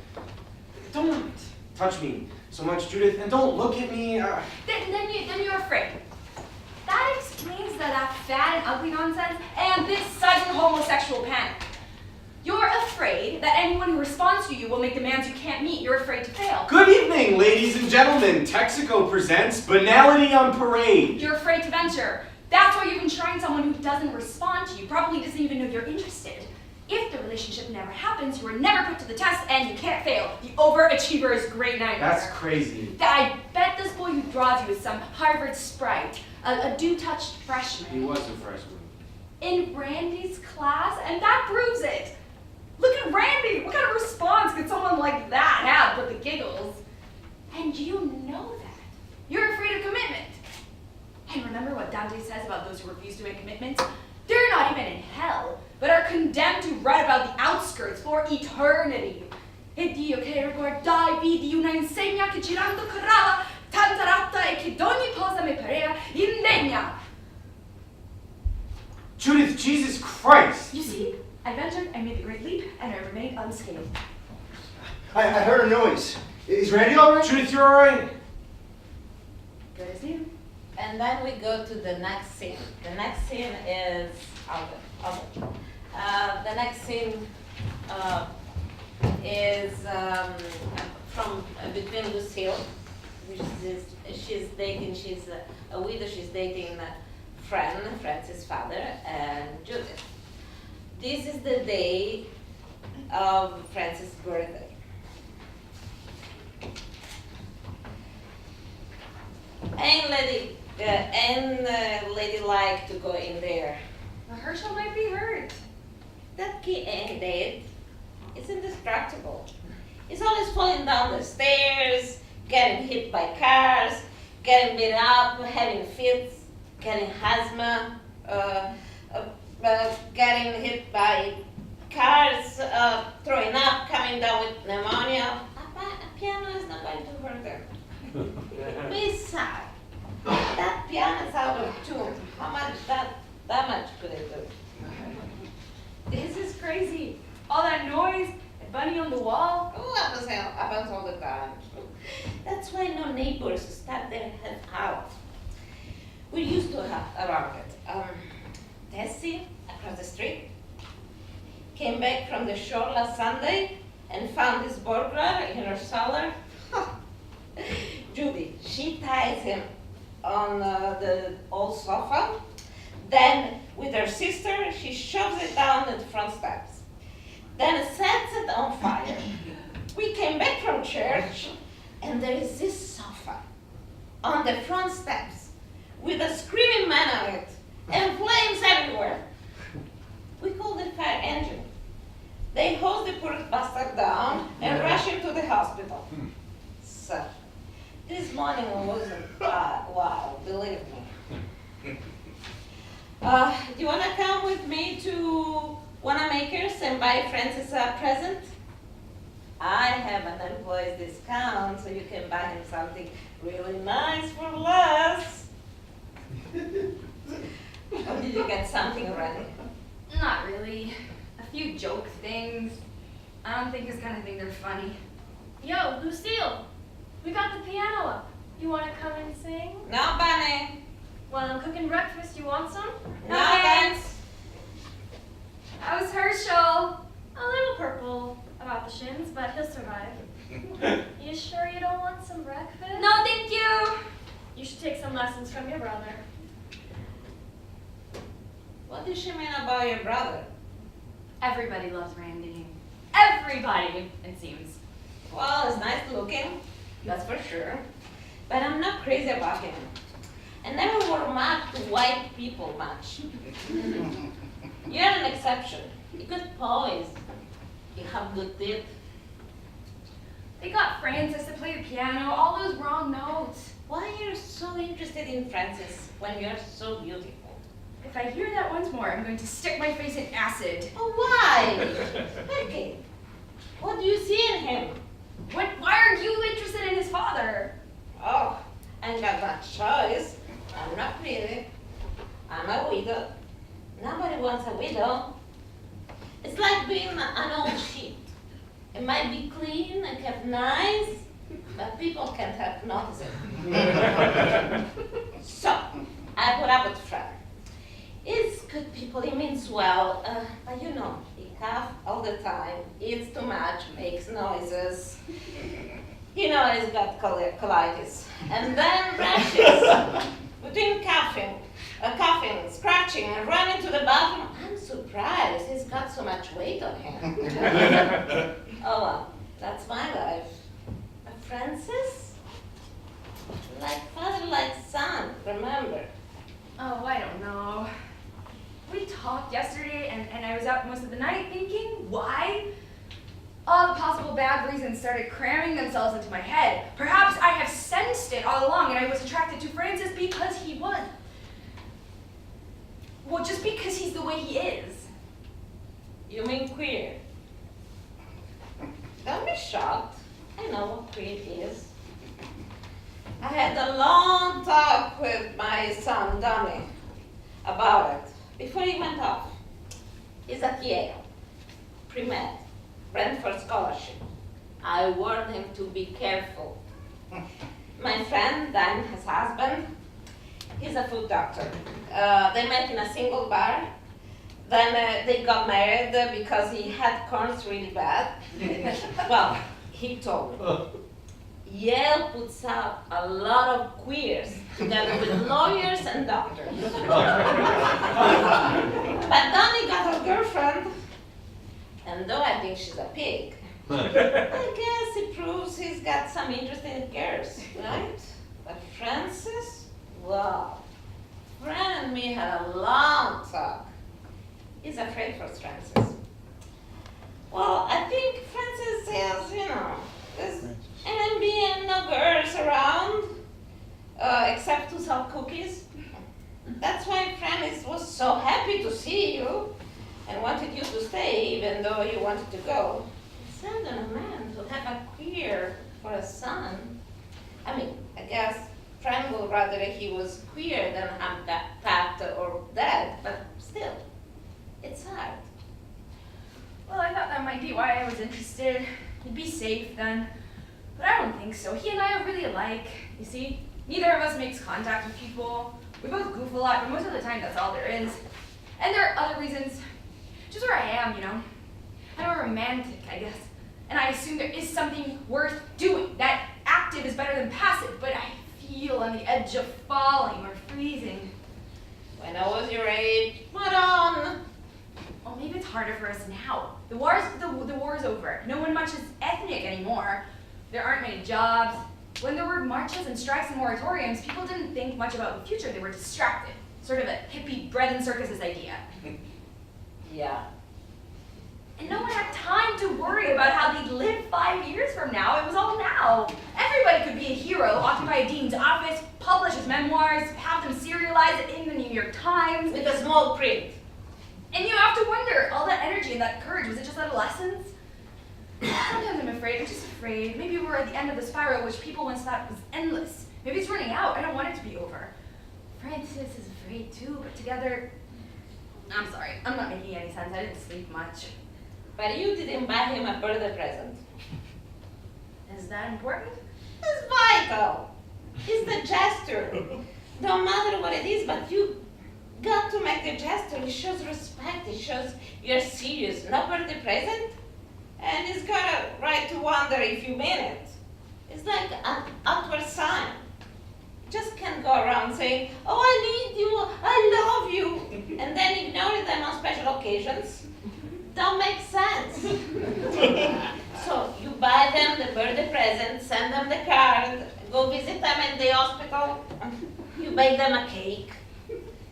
Don't touch me so much, Judith, and don't look at me. Then you're afraid. That explains that fat and ugly nonsense and this sudden homosexual panic. You're afraid that anyone who responds to you will make demands you can't meet. You're afraid to fail. Good evening, ladies and gentlemen. Texaco presents Banality on Parade. You're afraid to venture. That's why you've enshrined someone who doesn't respond to you, probably doesn't even know you're interested. If the relationship never happens, you are never put to the test and you can't fail. The overachiever's great nightmare. That's crazy. I bet this boy who draws you is some Harvard sprite, a dew-touched freshman. He was a freshman. In Randy's class, and that proves it. Look at Randy! What kind of response could someone like that have but the giggles? And you know that. You're afraid of commitment. And remember what Dante says about those who refuse to make commitments? They're not even in hell, but are condemned to write about the outside for eternity. E Dio che riguardai vidi una insegna che girando corrava tanta ratta e che d'ogni cosa mi parea indegna. Judith, Jesus Christ! You see, I ventured, I made the great leap, and I remained unscathed. I heard a noise. Is Randy all right? Judith, you're alright? Good as new. And then we go to the next scene. The next scene is the next scene is from between Lucille, which is she's a widow. She's dating Francis' father, and Judith. This is the day of Francis' birthday. Lady like to go in there. Herschel might be hurt. That kid ain't dead. It's indestructible. He's always falling down the stairs, getting hit by cars, getting beat up, having fits, getting asthma, getting hit by cars, throwing up, coming down with pneumonia. A piano is not going to hurt them. Besides, that piano is out of tune. How much that much could it do? This is crazy. All that noise, and Bunny on the wall. Oh, happens all the time. That's why no neighbors start their head out. We used to have around it. Tessie, across the street, came back from the shore last Sunday and found this burglar in her cellar. Judy, she ties him on the old sofa. Then, with her sister, she shoves it down the front steps. Then sets it on fire. We came back from church, and there is this sofa on the front steps with a screaming man on it and flames everywhere. We called the fire engine. They hose the poor bastard down and rush him to the hospital. So, this morning wasn't wow, believe me. Do you want to come with me to Wanamaker's and buy Francis a present? I have an employee's discount, so you can buy him something really nice for less. Or did you get something already? Not really. A few joke things. I don't think his kind of things are funny. Yo, Lucille, we got the piano up. You want to come and sing? No, Bunny. Well, I'm cooking breakfast. You want some? No, thanks. How's Herschel? A little purple about the shins, but he'll survive. You sure you don't want some breakfast? No, thank you. You should take some lessons from your brother. What does she mean about your brother? Everybody loves Randy. Everybody, it seems. Well, he's nice looking, that's for sure. But I'm not crazy about him. I never wore much to white people much. You're an exception. You got poise. You have good teeth. They got Francis to play the piano, all those wrong notes. Why are you so interested in Francis when you're so beautiful? If I hear that once more, I'm going to stick my face in acid. Oh, why? Becky, what do you see in him? Why aren't you interested in his father? Oh, I ain't got much choice. I'm not pretty. I'm a widow. Nobody wants a widow. It's like being an old sheep. It might be clean and kept nice, but people can't help noticing. So, I put up with Fred. It's good people, he means well, but you know, he coughs all the time, eats too much, makes noises. You know he's got colitis. And then rashes. Between coughing, scratching, and running to the bathroom, I'm surprised he's got so much weight on him. Oh well, that's my life. But Francis? Like father, like son, remember? Oh, I don't know. We talked yesterday, and I was up most of the night thinking, why? All the possible bad reasons started cramming themselves into my head. Perhaps I have sensed it all along, and I was attracted to Francis because he was. Well, just because he's the way he is. You mean queer? shot. I know what queer is. I had a long talk with my son, Donnie, about it before he went off. He's at Yale, pre-med, ran for scholarship. I warned him to be careful. My friend, Dan, his husband, he's a food doctor. They met in a single bar. Then they got married because he had corns really bad. Well, he told me. Yale puts out a lot of queers, together with lawyers and doctors. But Donnie got a girlfriend, and though I think she's a pig, I guess it proves he's got some interesting girls, right? But Francis, wow. Fran and me had a long talk. He's afraid for Francis. Well, I think Francis says, there's NMB and no girls around, except to sell cookies. That's why Francis was so happy to see you and wanted you to stay, even though you wanted to go. Send a man to have a queer for a son. I mean, I guess Fran would rather he was queer than handicapped or dead, but still, it's hard. Well, I thought that might be why I was interested. He'd be safe then. But I don't think so. He and I are really alike. You see, neither of us makes contact with people. We both goof a lot, but most of the time that's all there is. And there are other reasons. Just where I am, I'm a romantic, I guess. And I assume there is something worth doing. That active is better than passive, but I feel on the edge of falling or freezing. When I was your age, what on? Well, maybe it's harder for us now. The war's over. No one much is ethnic anymore. There aren't many jobs. When there were marches and strikes and moratoriums, people didn't think much about the future. They were distracted. Sort of a hippie bread and circuses idea. Yeah. And no one had time to worry about how they'd live 5 years from now. It was all now. Everybody could be a hero, occupy a dean's office, publish his memoirs, have them serialized in the New York Times. With a small print. And you have to wonder, all that energy and that courage, was it just adolescence? Sometimes I'm afraid, I'm just afraid. Maybe we're at the end of the spiral, which people once thought was endless. Maybe it's running out. I don't want it to be over. Francis is afraid too, but together... I'm sorry, I'm not making any sense. I didn't sleep much. But you didn't buy him a birthday present. Is that important? It's vital. It's the gesture. No matter what it is, but you got to make the gesture. It shows respect. It shows you're serious. No birthday present? And he's got a right to wonder if you mean it. It's like an outward sign. You just can't go around saying, oh, I need you, I love you, and then ignore them on special occasions. Don't make sense. So you buy them the birthday present, send them the card, go visit them in the hospital, you bake them a cake.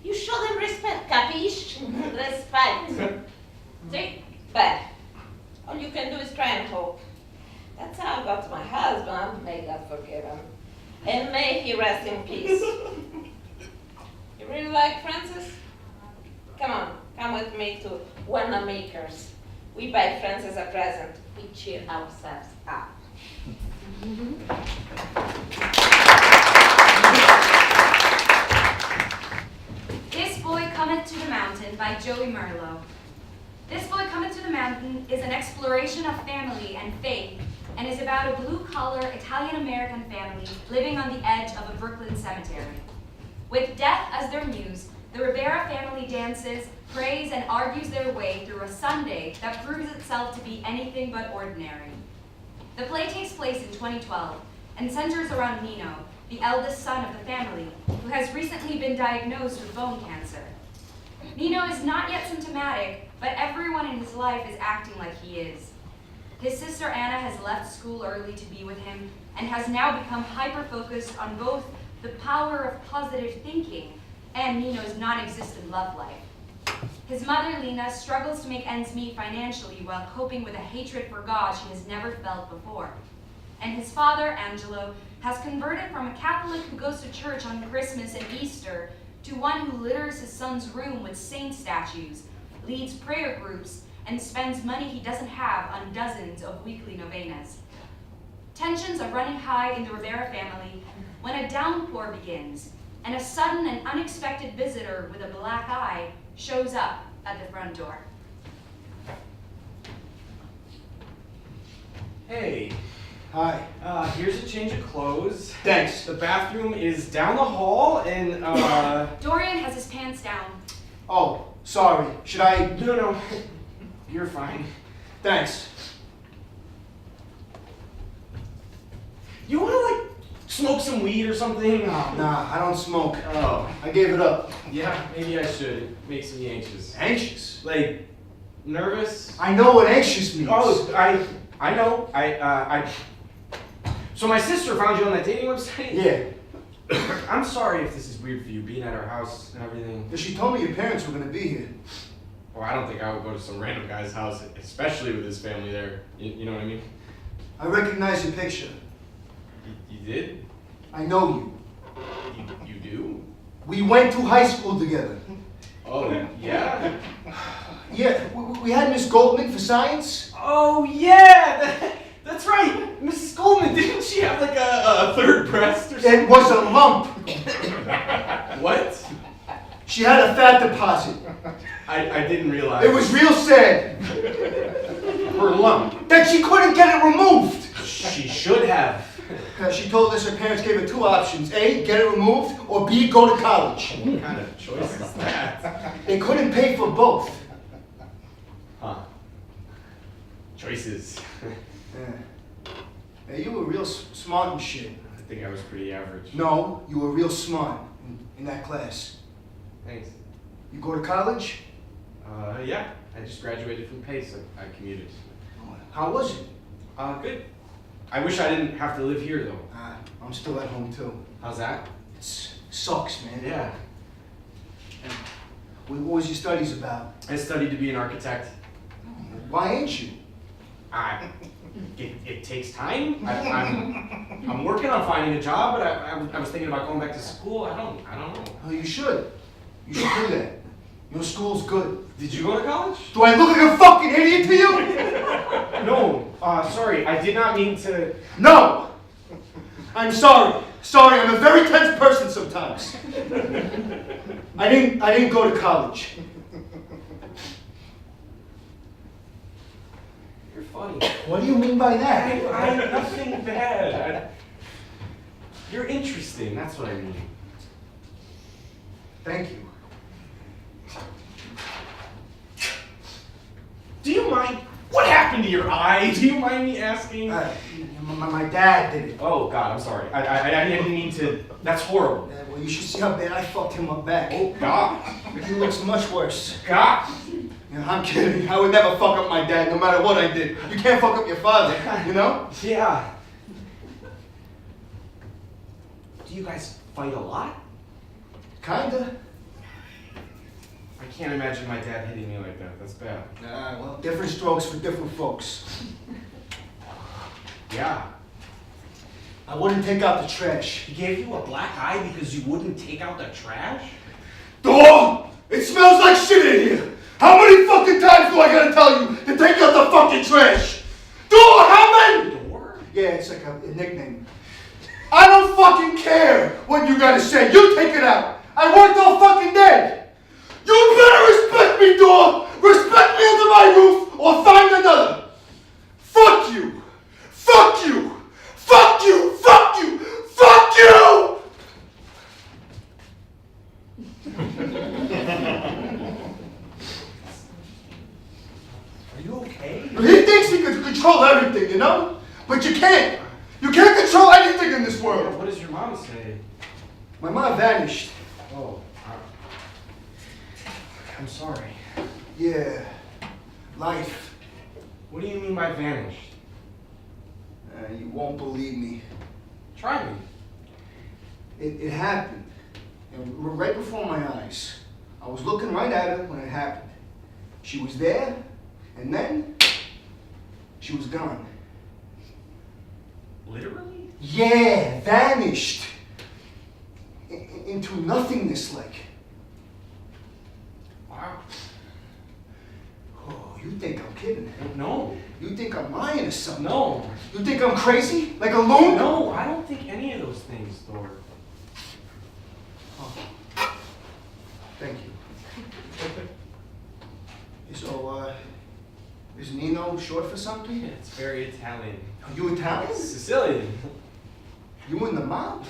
You show them respect, capiche? Respect. See? But all you can do is try and hope. That's how I got to my husband, may God forgive him. And may he rest in peace. You really like Francis? Come on, come with me to Wanna Makers. We buy Francis a present. We cheer ourselves up. This Boy Cometh to the Mountain by Joey Merlo. This Boy Cometh to the Mountain is an exploration of family and faith, and is about a blue-collar Italian-American family living on the edge of a Brooklyn cemetery. With death as their muse, the Rivera family dances, prays, and argues their way through a Sunday that proves itself to be anything but ordinary. The play takes place in 2012 and centers around Nino, the eldest son of the family, who has recently been diagnosed with bone cancer. Nino is not yet symptomatic, but everyone in his life is acting like he is. His sister Anna has left school early to be with him and has now become hyper-focused on both the power of positive thinking and Nino's non-existent love life. His mother, Lena, struggles to make ends meet financially while coping with a hatred for God she has never felt before. And his father, Angelo, has converted from a Catholic who goes to church on Christmas and Easter to one who litters his son's room with saint statues, leads prayer groups, and spends money he doesn't have on dozens of weekly novenas. Tensions are running high in the Rivera family when a downpour begins and a sudden and unexpected visitor with a black eye shows up at the front door. Hey. Hi. Here's a change of clothes. Thanks. The bathroom is down the hall, and Dorian has his pants down. Oh, sorry. Should I? No. You're fine. Thanks. You wanna, like, smoke some weed or something? Nah, I don't smoke. Oh. I gave it up. Yeah, maybe I should. It makes me anxious. Anxious? Like, nervous? I know what anxious means. Oh, I know. So my sister found you on that dating website? Yeah. I'm sorry if this is weird for you, being at our house and everything. She told me your parents were gonna be here. Well, I don't think I would go to some random guy's house, especially with his family there. You know what I mean? I recognize your picture. You did? I know You do? We went to high school together. Oh, yeah? Yeah, we had Miss Goldman for science. Oh, yeah! That's right! Mrs. Goldman, didn't she have like a third breast or something? It was a lump. What? She had a fat deposit. I didn't realize. It was real sad. Her lump. That she couldn't get it removed. She should have. She told us her parents gave her two options. A, get it removed, or B, go to college. What kind of choice is that? They couldn't pay for both. Huh. Choices. Yeah. Hey, you were real smart and shit. I think I was pretty average. No, you were real smart in that class. Thanks. You go to college? Yeah. I just graduated from Pace. I commuted. How was it? Good. I wish I didn't have to live here, though. I'm still at home, too. How's that? It sucks, man. Yeah. What was your studies about? I studied to be an architect. Why ain't you? It takes time. I'm working on finding a job, but I was thinking about going back to school. I don't know. Oh, you should. You should do that. Your school's good. Did you go to college? Do I look like a fucking idiot to you? No. Sorry. I did not mean to. No! I'm sorry. Sorry, I'm a very tense person sometimes. I didn't go to college. You're funny. What do you mean by that? I'm nothing bad. You're interesting. That's what I mean. Thank you. Do you mind? What happened to your eye? Do you mind me asking? My dad did it. Oh God, I'm sorry. I didn't mean to. That's horrible. Well, you should see how bad I fucked him up back. Oh God. He looks much worse. God. I'm kidding. I would never fuck up my dad, no matter what I did. You can't fuck up your father, you know? Yeah. Do you guys fight a lot? Kinda. I can't imagine my dad hitting me like that. That's bad. Well, different strokes for different folks. Yeah. I wouldn't take out the trash. He gave you a black eye because you wouldn't take out the trash? Dog! It smells like shit in here! How many fucking times do I gotta tell you to take out the fucking trash? Door, how many? Door? Yeah, it's like a nickname. I don't fucking care what you gotta say. You take it out. I worked all fucking day. You better respect me, Door. Respect me under my roof or find another. Fuck you. Fuck you. Fuck you. Fuck you. Fuck you. Are you okay? He thinks he can control everything, you know? But you can't. You can't control anything in this world. What does your mom say? My mom vanished. Oh, I'm sorry. Yeah. Life. What do you mean by vanished? You won't believe me. Try me. It happened. And right before my eyes. I was looking right at her when it happened. She was there, and then she was gone. Literally? Yeah, vanished. Into nothingness, like. Wow. Oh, you think kidding. No. You think I'm lying or something? No. You think I'm crazy? Like a loon? No, I don't think any of those things, Thor. Oh. Thank you. So, is Nino short for something? Yeah, it's very Italian. Are you Italian? Sicilian. You in the mob?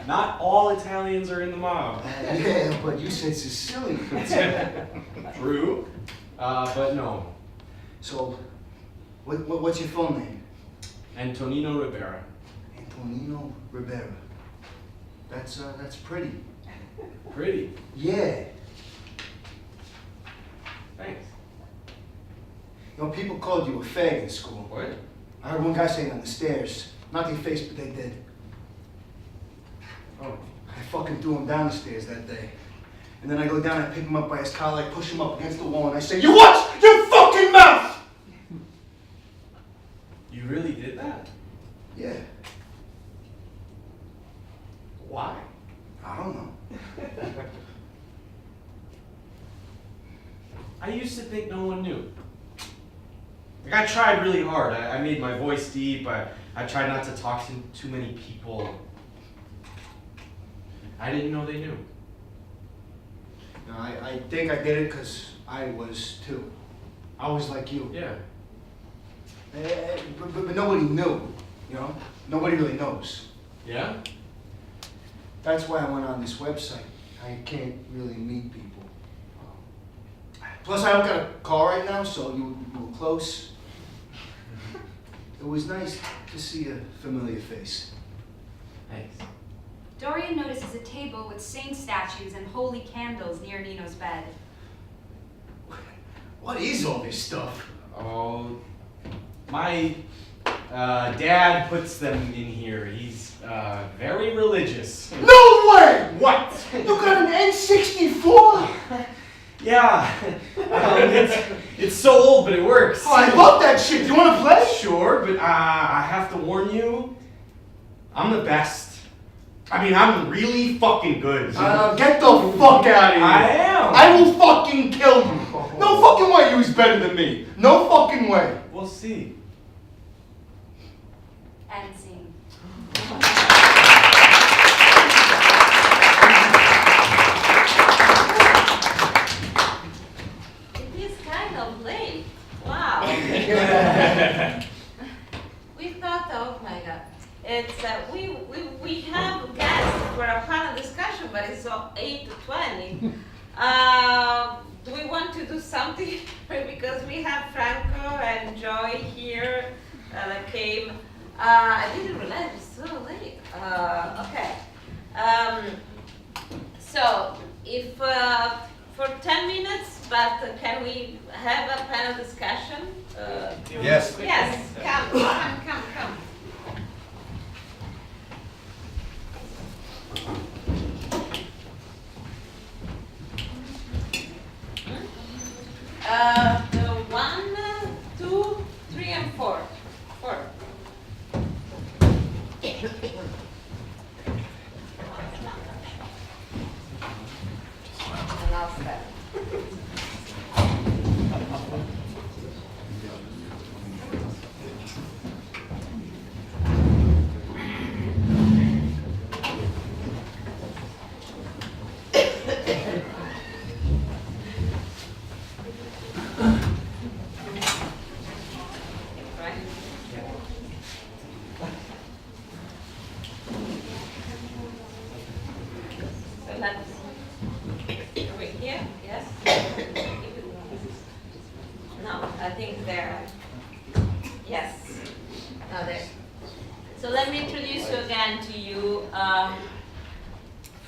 Not all Italians are in the mob. Yeah, but you said Sicilian. True, but no. So, what's your full name? Antonino Rivera. Antonino Rivera. That's pretty. Pretty. Yeah. Thanks. You know, people called you a fag in school. What? I heard one guy say it on the stairs. Not their face, but they did. Oh. I fucking threw him down the stairs that day. And then I go down, I pick him up by his collar, I push him up against the wall, and I say, "You watch your fucking mouth!" You really did that? Yeah. Why? I don't know. I used to think no one knew. Like, I tried really hard. I made my voice deep. I tried not to talk to too many people. I didn't know they knew. No, I think I did it because I was too. I was like you. Yeah. But nobody knew, you know? Nobody really knows. Yeah? That's why I went on this website. I can't really meet people. Plus, I don't got a car right now, so you were close. It was nice to see a familiar face. Thanks. Dorian notices a table with saint statues and holy candles near Nino's bed. What is all this stuff? Oh, my dad puts them in here. He's very religious. No way! What? You got an N64? Yeah. It's so old, but it works. Oh, I love that shit. Do you want to play? Sure, but I have to warn you, I'm the best. I mean, I'm really fucking good. Get the fuck out of here. I am. I will fucking kill you. No fucking way you was better than me. No fucking way. We'll see. End scene. It is kind of late. Wow. We thought, oh my God, it's we have guests for a panel discussion, but it's 8 to 20. Do we want to do something? Because we have Franco and Joy here that came. I didn't realize it was so late. Okay. So if for 10 minutes, but can we have a panel discussion? Yes. Yes. Come. The 1, 2, 3, and 4. 4. And I'll start.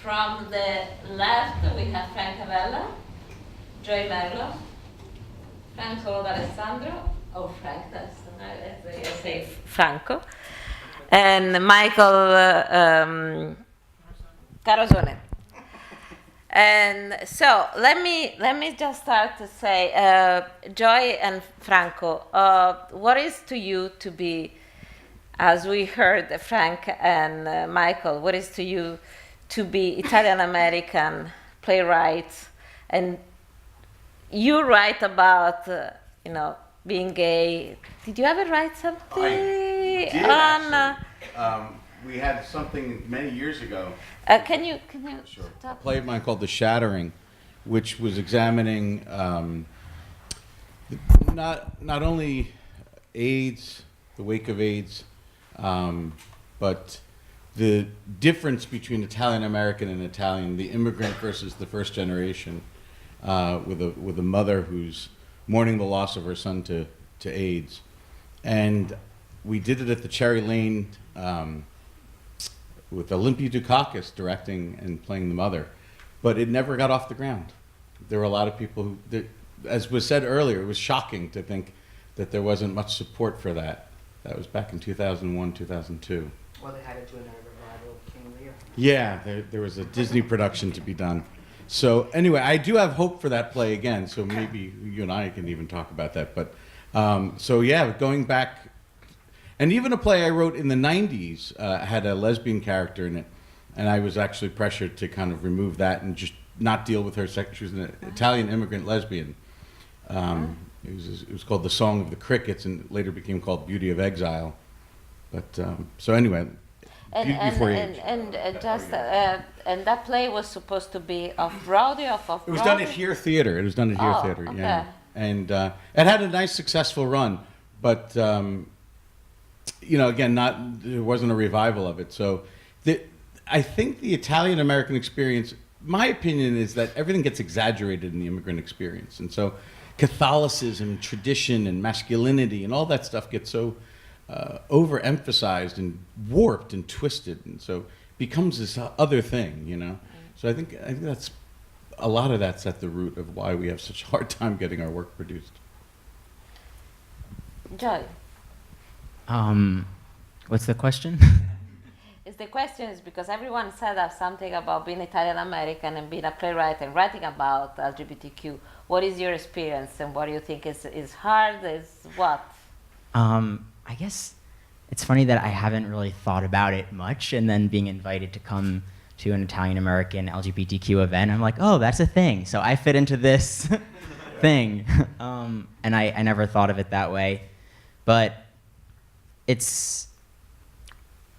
From the left, we have Frank Avella, Joy Merlo, Franco D'Alessandro, Frank, that's I say Franco, and Michael Carosone. And so let me just start to say, Joy and Franco, what is to you to be, as we heard Frank and Michael, what is to you to be Italian-American playwright? And you write about you know, being gay. Did you ever write something I did, on? We had something many years ago. Can you Sure. A stop? play of mine called The Shattering, which was examining not only AIDS, the wake of AIDS, but the difference between Italian-American and Italian, the immigrant versus the first generation, with a mother who's mourning the loss of her son to AIDS. And we did it at the Cherry Lane with Olympia Dukakis directing and playing the mother. But it never got off the ground. There were a lot of people who, as was said earlier, it was shocking to think that there wasn't much support for that. That was back in 2001, 2002. Well, they had to do another revival of King Lear. Yeah, there was a Disney production to be done. So anyway, I do have hope for that play again, so maybe you and I can even talk about that. But so yeah, going back, and even a play I wrote in the 90s had a lesbian character in it, and I was actually pressured to kind of remove that and just not deal with her sex. She was an Italian-Immigrant lesbian. It was called The Song of the Crickets, and later became called Beauty of Exile. But so anyway, before age. And that play was supposed to be off Broadway, off It was done at Here Theater. It was done at Here Theater, okay. yeah. And it had a nice, successful run, but you know, again, there wasn't a revival of it. So I think the Italian-American experience, my opinion is that everything gets exaggerated in the immigrant experience, and so Catholicism, tradition, and masculinity, and all that stuff gets so overemphasized and warped and twisted, and so becomes this other thing, you know. So I think that's a lot of that's at the root of why we have such a hard time getting our work produced. Joy. What's the question? The question is because everyone said something about being Italian-American and being a playwright and writing about LGBTQ. What is your experience and what do you think is hard? Is what? I guess it's funny that I haven't really thought about it much, and then being invited to come to an Italian-American LGBTQ event, I'm like, oh, that's a thing. So I fit into this thing. And I never thought of it that way. But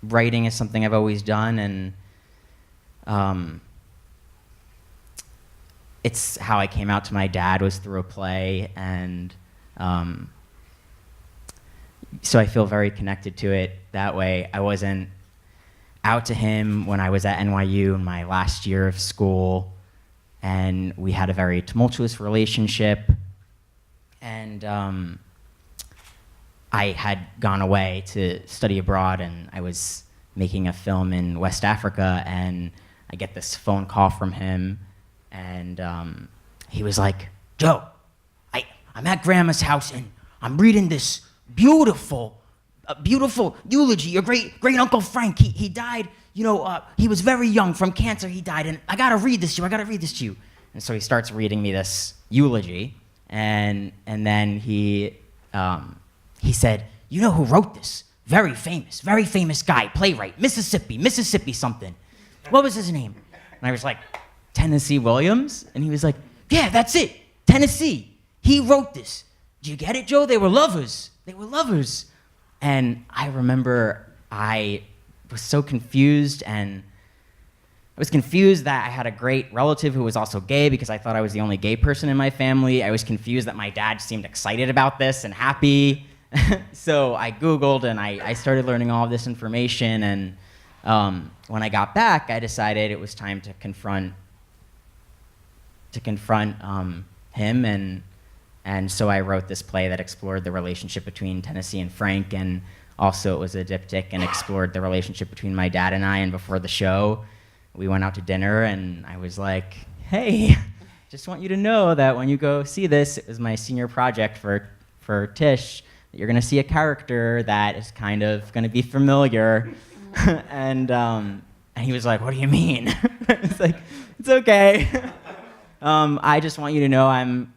writing is something I've always done, and it's how I came out to my dad was through a play, and so I feel very connected to it that way. I wasn't out to him when I was at NYU in my last year of school, and we had a very tumultuous relationship, and I had gone away to study abroad, and I was making a film in West Africa, and I get this phone call from him, and he was like, Joe, I'm at Grandma's house, and I'm reading this beautiful eulogy. Your great Uncle Frank, he died, you know, he was very young from cancer, he died, and I gotta read this to you, And so he starts reading me this eulogy, and then he said, you know who wrote this? Very famous guy, playwright, Mississippi something. What was his name? And I was like, Tennessee Williams? And he was like, yeah, that's it, Tennessee. He wrote this. Do you get it, Joe? They were lovers. And I remember I was so confused, and I was confused that I had a great relative who was also gay because I thought I was the only gay person in my family. I was confused that my dad seemed excited about this and happy. So I Googled and I started learning all of this information, and when I got back, I decided it was time to confront him, and so I wrote this play that explored the relationship between Tennessee and Frank, and also it was a diptych and explored the relationship between my dad and I. And before the show, we went out to dinner, and I was like, hey, just want you to know that when you go see this, it was my senior project for Tish, you're going to see a character that is kind of going to be familiar. And he was like, what do you mean? I was like, it's okay. I just want you to know I'm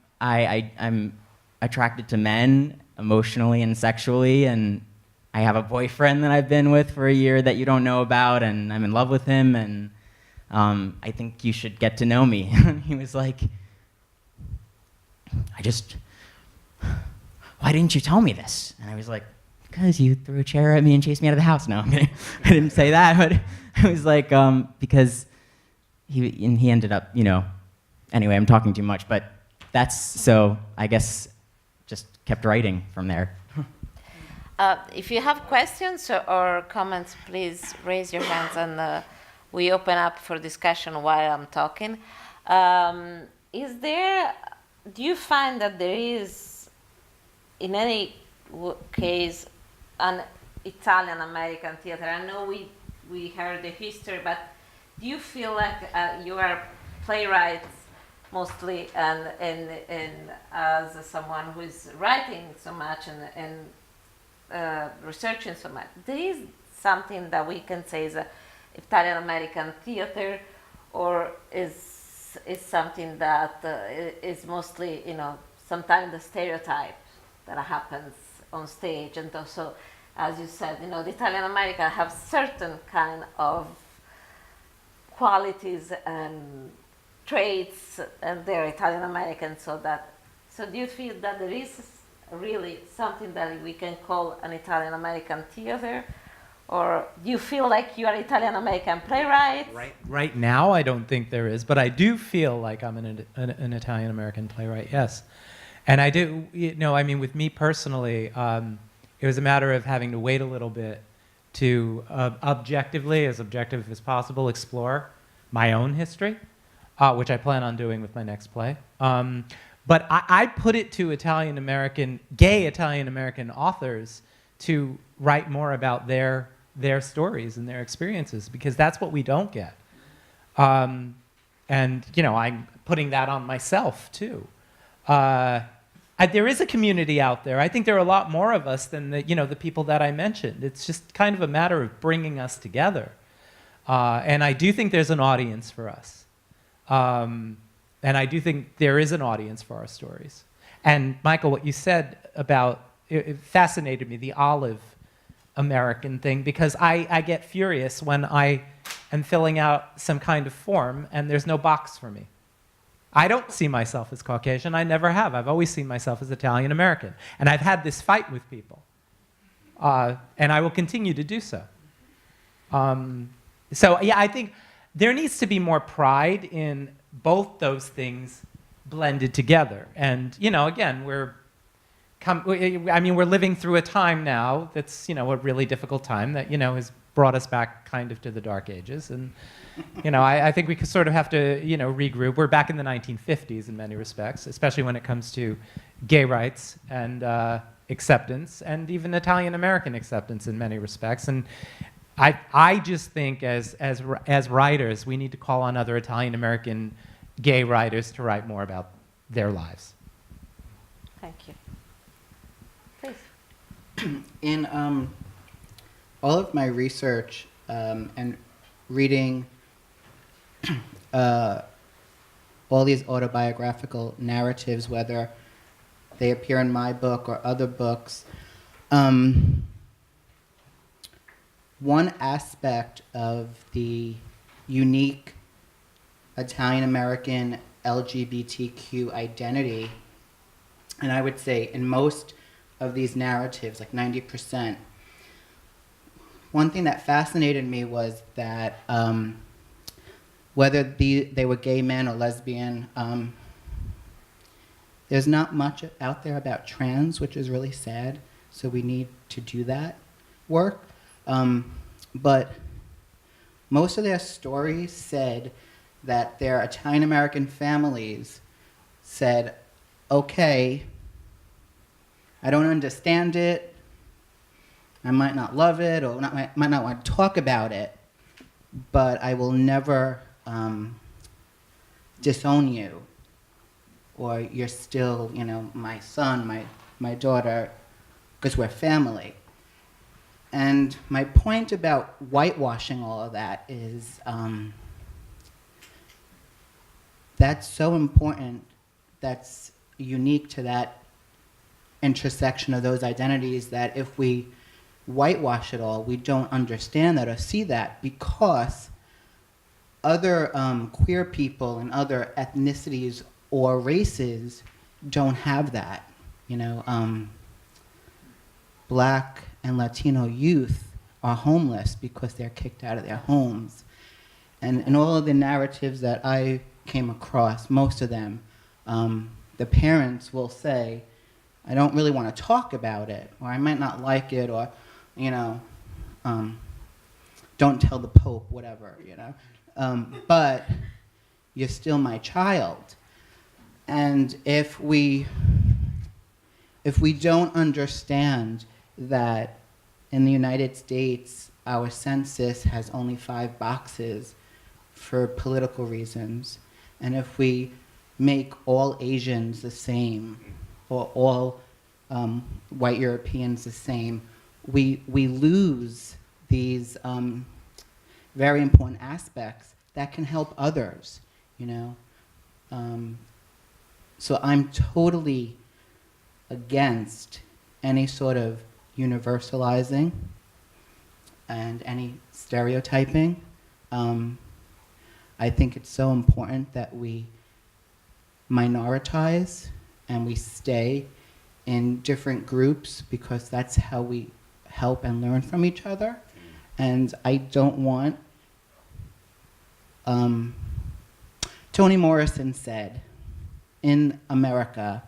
attracted to men emotionally and sexually, and I have a boyfriend that I've been with for a year that you don't know about, and I'm in love with him, and I think you should get to know me. And he was like, why didn't you tell me this? And I was like, because you threw a chair at me and chased me out of the house. No, I'm kidding. I didn't say that, but I was like, because he ended up, anyway, I'm talking too much, but so I guess just kept writing from there. If you have questions or comments, please raise your hands and we open up for discussion while I'm talking. Do you find that there is, in any case, an Italian-American theater? I know we heard the history, but do you feel like you are playwrights mostly and as someone who is writing so much and researching so much, there is something that we can say is a Italian-American theater, or is something that is mostly, sometimes the stereotype that happens on stage, and also, as you said, the Italian-American have certain kind of qualities and traits, and they're Italian-American, so do you feel that there is really something that we can call an Italian-American theater? Or do you feel like you are Italian-American playwright? Right now, I don't think there is, but I do feel like I'm an Italian-American playwright, yes. And I do, with me personally, it was a matter of having to wait a little bit to objectively, as objective as possible, explore my own history, which I plan on doing with my next play. But I put it to gay Italian-American authors to write more about their stories and their experiences, because that's what we don't get. And, I'm putting that on myself, too. There is a community out there. I think there are a lot more of us than the people that I mentioned. It's just kind of a matter of bringing us together. And I do think there's an audience for us. And I do think there is an audience for our stories. And Michael, what you said about, it fascinated me, the olive American thing, because I get furious when I am filling out some kind of form and there's no box for me. I don't see myself as Caucasian. I never have. I've always seen myself as Italian-American. And I've had this fight with people. And I will continue to do so. I think there needs to be more pride in both those things blended together. And, again, we're living through a time now that's, a really difficult time that, has brought us back kind of to the dark ages. And, I think we sort of have to, regroup. We're back in the 1950s in many respects, especially when it comes to gay rights and acceptance, and even Italian-American acceptance in many respects. And I just think as writers, we need to call on other Italian-American gay writers to write more about their lives. Thank you. Please. In all of my research and reading all these autobiographical narratives, whether they appear in my book or other books, one aspect of the unique Italian-American LGBTQ identity, and I would say in most of these narratives, like 90%, one thing that fascinated me was that whether they were gay men or lesbian, there's not much out there about trans, which is really sad, so we need to do that work. But most of their stories said that their Italian-American families said, okay, I don't understand it, I might not love it, or might not want to talk about it, but I will never disown you, or you're still, my son, my daughter, because we're family. And my point about whitewashing all of that is that's so important, that's unique to that intersection of those identities, that if we whitewash it all, we don't understand that or see that, because other queer people and other ethnicities or races don't have that. Black and Latino youth are homeless because they're kicked out of their homes. And in all of the narratives that I came across, most of them, the parents will say, I don't really want to talk about it, or I might not like it, or, you know, don't tell the Pope, whatever, you know. But you're still my child. And if we don't understand that in the United States, our census has only 5 boxes for political reasons, and if we make all Asians the same, or all white Europeans the same, we lose these very important aspects that can help others, you know. So I'm totally against any sort of universalizing and any stereotyping. I think it's so important that we minoritize and we stay in different groups, because that's how we help and learn from each other. And I don't want, Toni Morrison said, in America,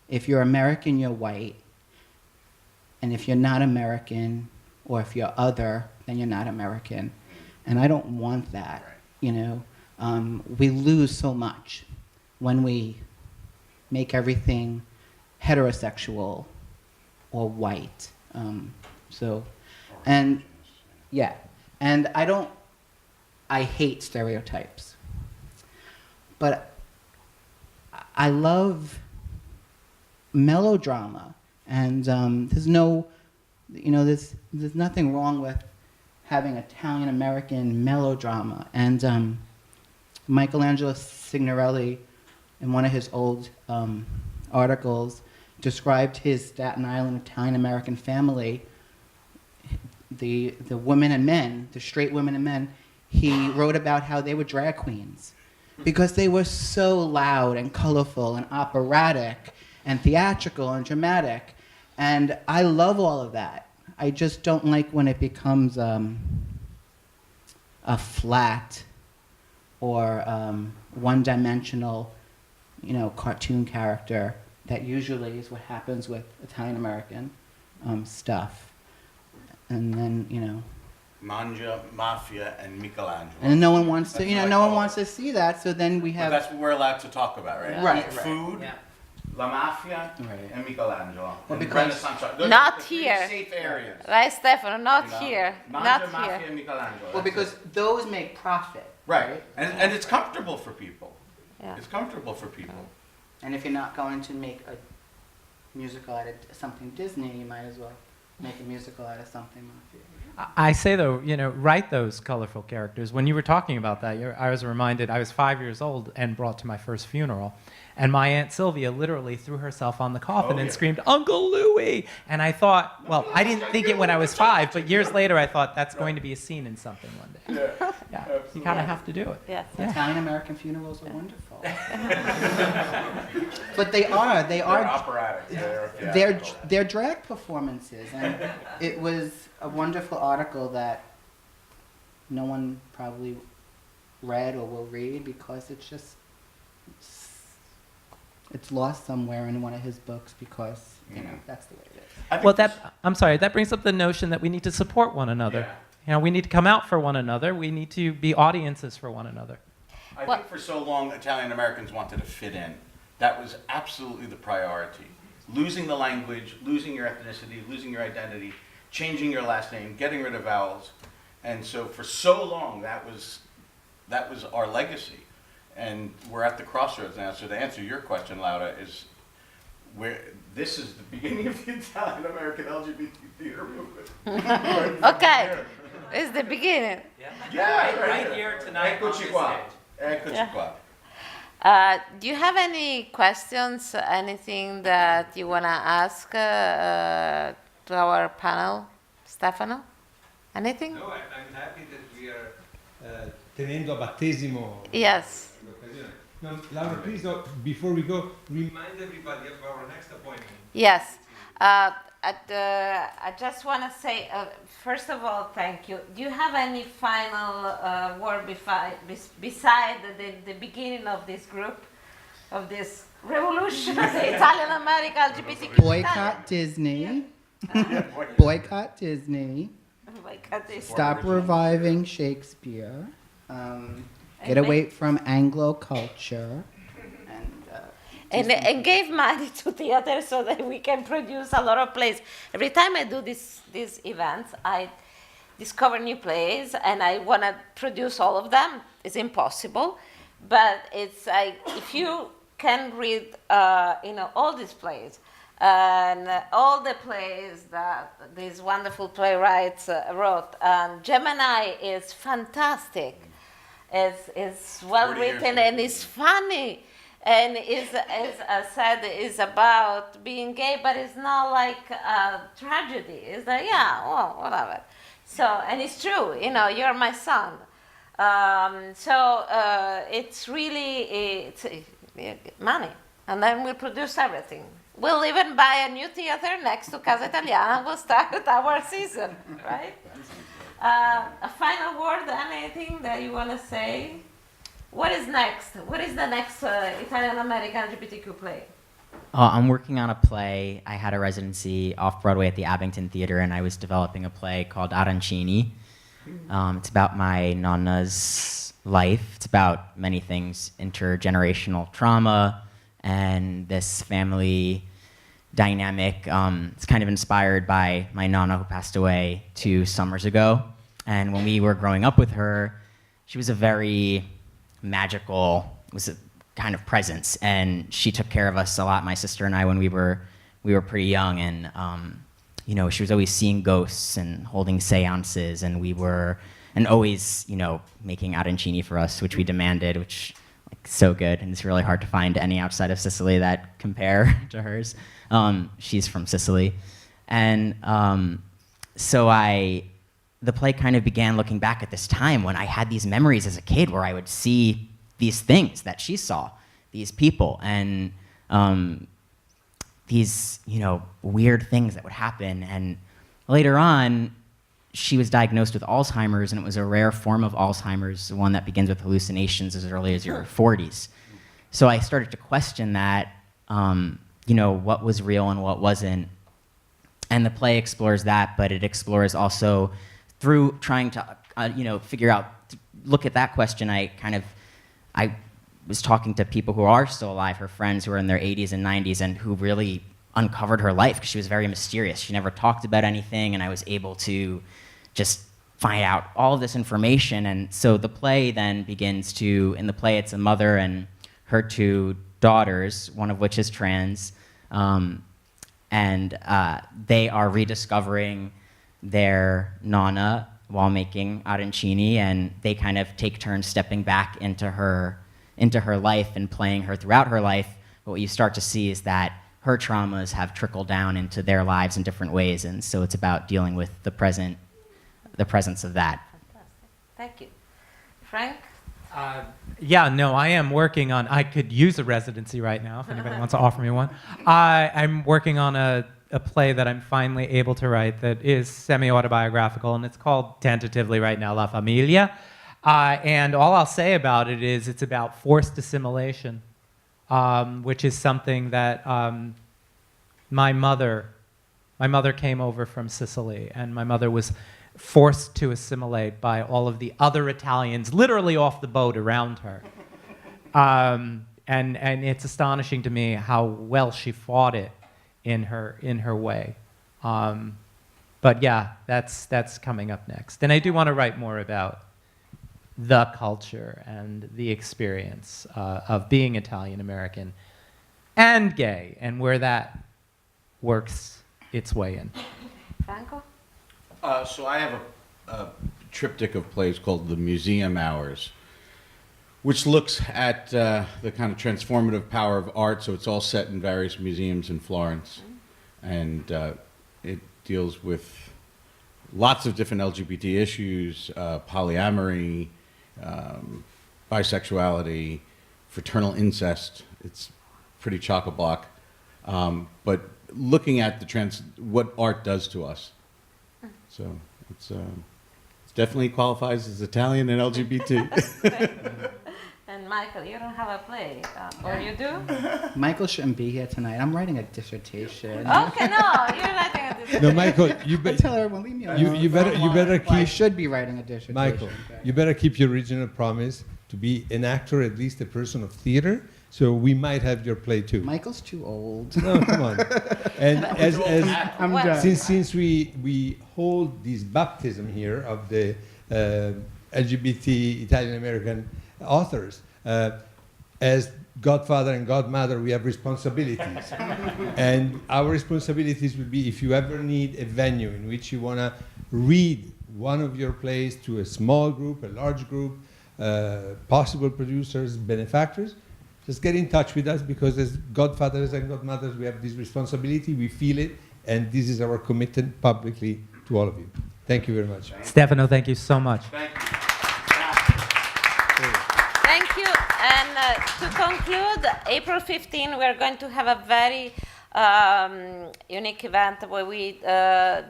if you're American, you're white. And if you're not American, or if you're other, then you're not American. And I don't want that, you know. We lose so much when we make everything heterosexual or white. And yeah, and I hate stereotypes. But I love melodrama, and there's nothing wrong with having Italian-American melodrama. And Michelangelo Signorelli, in one of his old articles, described his Staten Island Italian-American family, the women and men, the straight women and men. He wrote about how they were drag queens because they were so loud and colorful and operatic and theatrical and dramatic. And I love all of that. I just don't like when it becomes a flat or one-dimensional, you know, cartoon character. That usually is what happens with Italian-American stuff. And then, you know, Manja, Mafia, and Michelangelo. and no one wants to, you know, no one wants to see that. So then we have. But that's what we're allowed to talk about, right? Right. Food, La Mafia, and Michelangelo. Well, And because Renaissance art. Those Not are the three here. safe areas. Right, Stefano? Not You know? here. Manja, Not Mafia, here. and Michelangelo. Well, That's because it. those make profit. Right. And it's comfortable for people. Yeah. It's comfortable for people. And if you're not going to make a musical out of something Disney, you might as well make a musical out of something Mafia. I say though, you know, write those colorful characters. When you were talking about that, I was reminded, I was 5 years old and brought to my first funeral. And my Aunt Sylvia literally threw herself on the coffin and screamed, "Uncle Louie!" And I thought, well, I didn't think it when I was 5, but years later I thought that's going to be a scene in something one day. Yeah, you kind of have to do it. Yes. Yeah. Italian-American funerals are wonderful. But they are. They're operatic. They're drag performances. And it was a wonderful article that no one probably read or will read because it's just, it's lost somewhere in one of his books because, you know, that's the way it is. Well, I'm sorry, that brings up the notion that we need to support one another. Yeah. You know, we need to come out for one another. We need to be audiences for one another. I think for so long, Italian Americans wanted to fit in. That was absolutely the priority. Losing the language, losing your ethnicity, losing your identity, changing your last name, getting rid of vowels. And so for so long, that was our legacy. And we're at the crossroads now. So to answer your question, Laura, is this is the beginning of the Italian-American LGBT theater movement. Okay, it's the beginning. Yeah, right here tonight on this stage. Eccoci qua. Do you have any questions, anything that you want to ask to our panel? Stefano? Anything? No, I'm happy that we are tenendo a battesimo. Yes. No, Laura, please, before we go, remind everybody of our next appointment. Yes. I just want to say, first of all, thank you. Do you have any final word beside the beginning of this group, of this revolution, the Italian-American LGBTQ? Boycott Disney. Boycott Disney. Stop reviving Shakespeare. Get away from Anglo culture. And gave money to theater so that we can produce a lot of plays. Every time I do these events, I discover new plays, and I want to produce all of them. It's impossible, but it's like if you can read, all these plays and all the plays that these wonderful playwrights wrote. Gemini is fantastic. It's well written and it's funny. And as I said, is about being gay, but it's not like a tragedy. It's like, yeah, well, whatever. So, and it's true, you're my son. It's really money. And then we'll produce everything. We'll even buy a new theater next to Casa Italiana and we'll start our season, right? A final word, anything that you want to say? What is next? What is the next Italian-American LGBTQ play? I'm working on a play. I had a residency off-Broadway at the Abington Theater, and I was developing a play called Arancini. It's about my nonna's life. It's about many things, intergenerational trauma, and this family dynamic. It's kind of inspired by my nonna who passed away 2 summers ago. And when we were growing up with her, she was a very magical, was a kind of presence, and she took care of us a lot, my sister and I, when we were pretty young, and she was always seeing ghosts and holding seances, and always making arancini for us, which we demanded, which so good, and it's really hard to find any outside of Sicily that compare to hers. She's from Sicily, and the play kind of began looking back at this time when I had these memories as a kid where I would see these things that she saw, these people, and these, weird things that would happen. And later on, she was diagnosed with Alzheimer's, and it was a rare form of Alzheimer's, one that begins with hallucinations as early as your 40s. So I started to question that, what was real and what wasn't. And the play explores that, but it explores also through trying to, figure out, look at that question, I was talking to people who are still alive, her friends who are in their 80s and 90s, and who really uncovered her life, because she was very mysterious. She never talked about anything, and I was able to just find out all of this information. And so the play then begins to, in the play it's a mother and her 2 daughters, one of which is trans, and they are rediscovering their nonna while making arancini, and they kind of take turns stepping back into her life and playing her throughout her life. But what you start to see is that her traumas have trickled down into their lives in different ways, and so it's about dealing with the presence of that. Fantastic. Thank you. Frank? I am working on, I could use a residency right now if anybody wants to offer me one. I'm working on a play that I'm finally able to write that is semi-autobiographical, and it's called tentatively right now La Famiglia. And all I'll say about it is it's about forced assimilation, which is something that my mother came over from Sicily, and my mother was forced to assimilate by all of the other Italians literally off the boat around her. And it's astonishing to me how well she fought it in her way. But yeah, that's coming up next. And I do want to write more about the culture and the experience of being Italian-American and gay, and where that works its way in. Franco? So I have a triptych of plays called The Museum Hours, which looks at the kind of transformative power of art. So it's all set in various museums in Florence, and it deals with lots of different LGBT issues, polyamory, bisexuality, fraternal incest. It's pretty chock-a-block. But looking at what art does to us. So it's definitely qualifies as Italian and LGBT. And Michael, you don't have a play, or you do? Michael shouldn't be here tonight. I'm writing a dissertation. Okay, no, you're writing a dissertation. No, Michael, you tell everyone, leave me alone. you better keep. I should be writing a dissertation. Michael, you better keep your original promise to be an actor, at least a person of theater. So we might have your play too. Michael's too old. No, come on. And I'm done. since we hold this baptism here of the LGBT Italian-American authors, as godfather and godmother, we have responsibilities. And our responsibilities will be, if you ever need a venue in which you want to read one of your plays to a small group, a large group, possible producers, benefactors, just get in touch with us, because as godfathers and godmothers, we have this responsibility, we feel it, and this is our commitment publicly to all of you. Thank you very much. Stefano, thank you so much. Thank you. And to conclude, April 15, we're going to have a very unique event where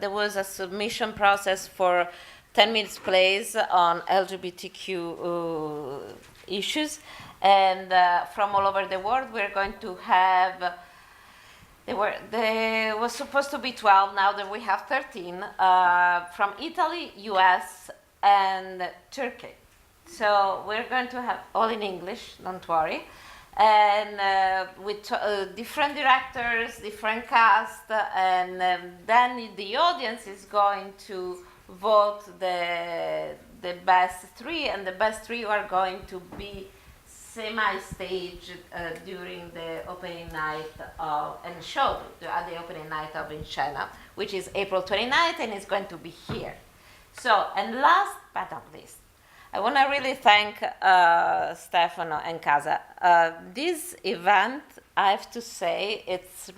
there was a submission process for 10 minutes plays on LGBTQ issues. And from all over the world, we're going to have, there was supposed to be 12, now that we have 13, from Italy, US, and Turkey. So we're going to have all in English, don't worry. And with different directors, different cast, and then the audience is going to vote the best three, and the best three are going to be semi-staged during the opening night and show at the opening night of In China, which is April 29th, and it's going to be here. So, and last but not least, I want to really thank Stefano and Casa. This event, I have to say, it's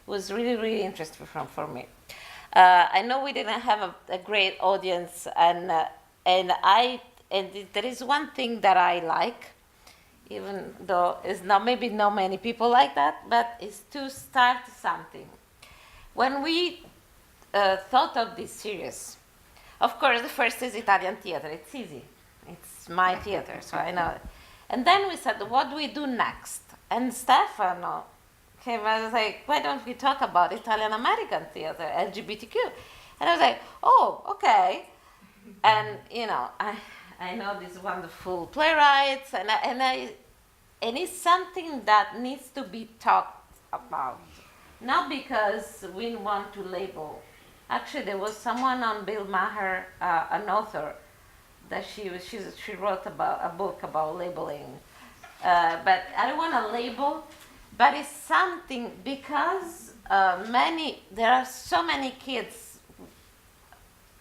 was really interesting for me. I know we didn't have a great audience, and there is one thing that I like, even though it's maybe not many people like that, but it's to start something. When we thought of this series, of course, the first is Italian theater. It's easy. It's my theater, so I know it. And then we said, what do we do next? And Stefano came and was like, why don't we talk about Italian-American theater, LGBTQ? And I was like, oh, okay. And, I know these wonderful playwrights, and it's something that needs to be talked about. Not because we want to label. Actually, there was someone on Bill Maher, an author, that she wrote about a book about labeling. But I don't want to label, but it's something because there are so many kids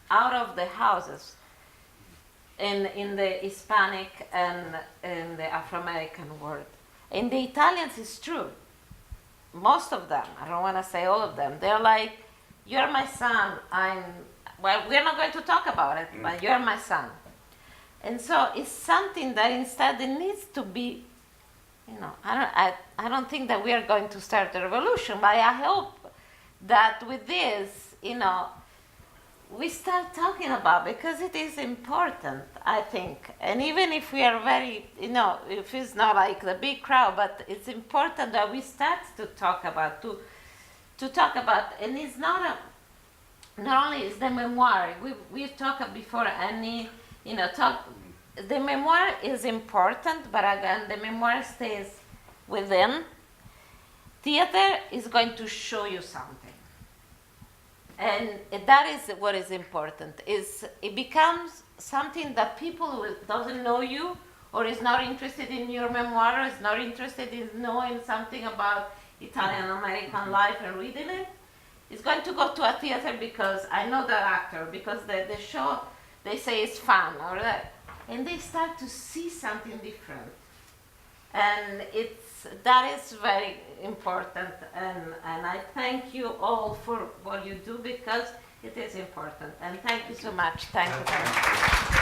out of the houses in the Hispanic and in the Afro-American world. In the Italians, it's true. Most of them, I don't want to say all of them, they're like, you're my son, well, we're not going to talk about it, but you're my son. And so it's something that instead it needs to be, I don't think that we are going to start a revolution, but I hope that with this, we start talking about, because it is important, I think. And even if we are very, if it's not like the big crowd, but it's important that we start to talk about, to talk about, and it's not only is the memoir, we've talked before, the memoir is important, but again, the memoir stays within. Theater is going to show you something. And that is what is important, is it becomes something that people who doesn't know you, or is not interested in your memoir, or is not interested in knowing something about Italian-American life and reading it, is going to go to a theater because I know the actor, because the show, they say it's fun, or that, and they start to see something different. And that is very important, and I thank you all for what you do, because it is important. And thank you so much. Thank you.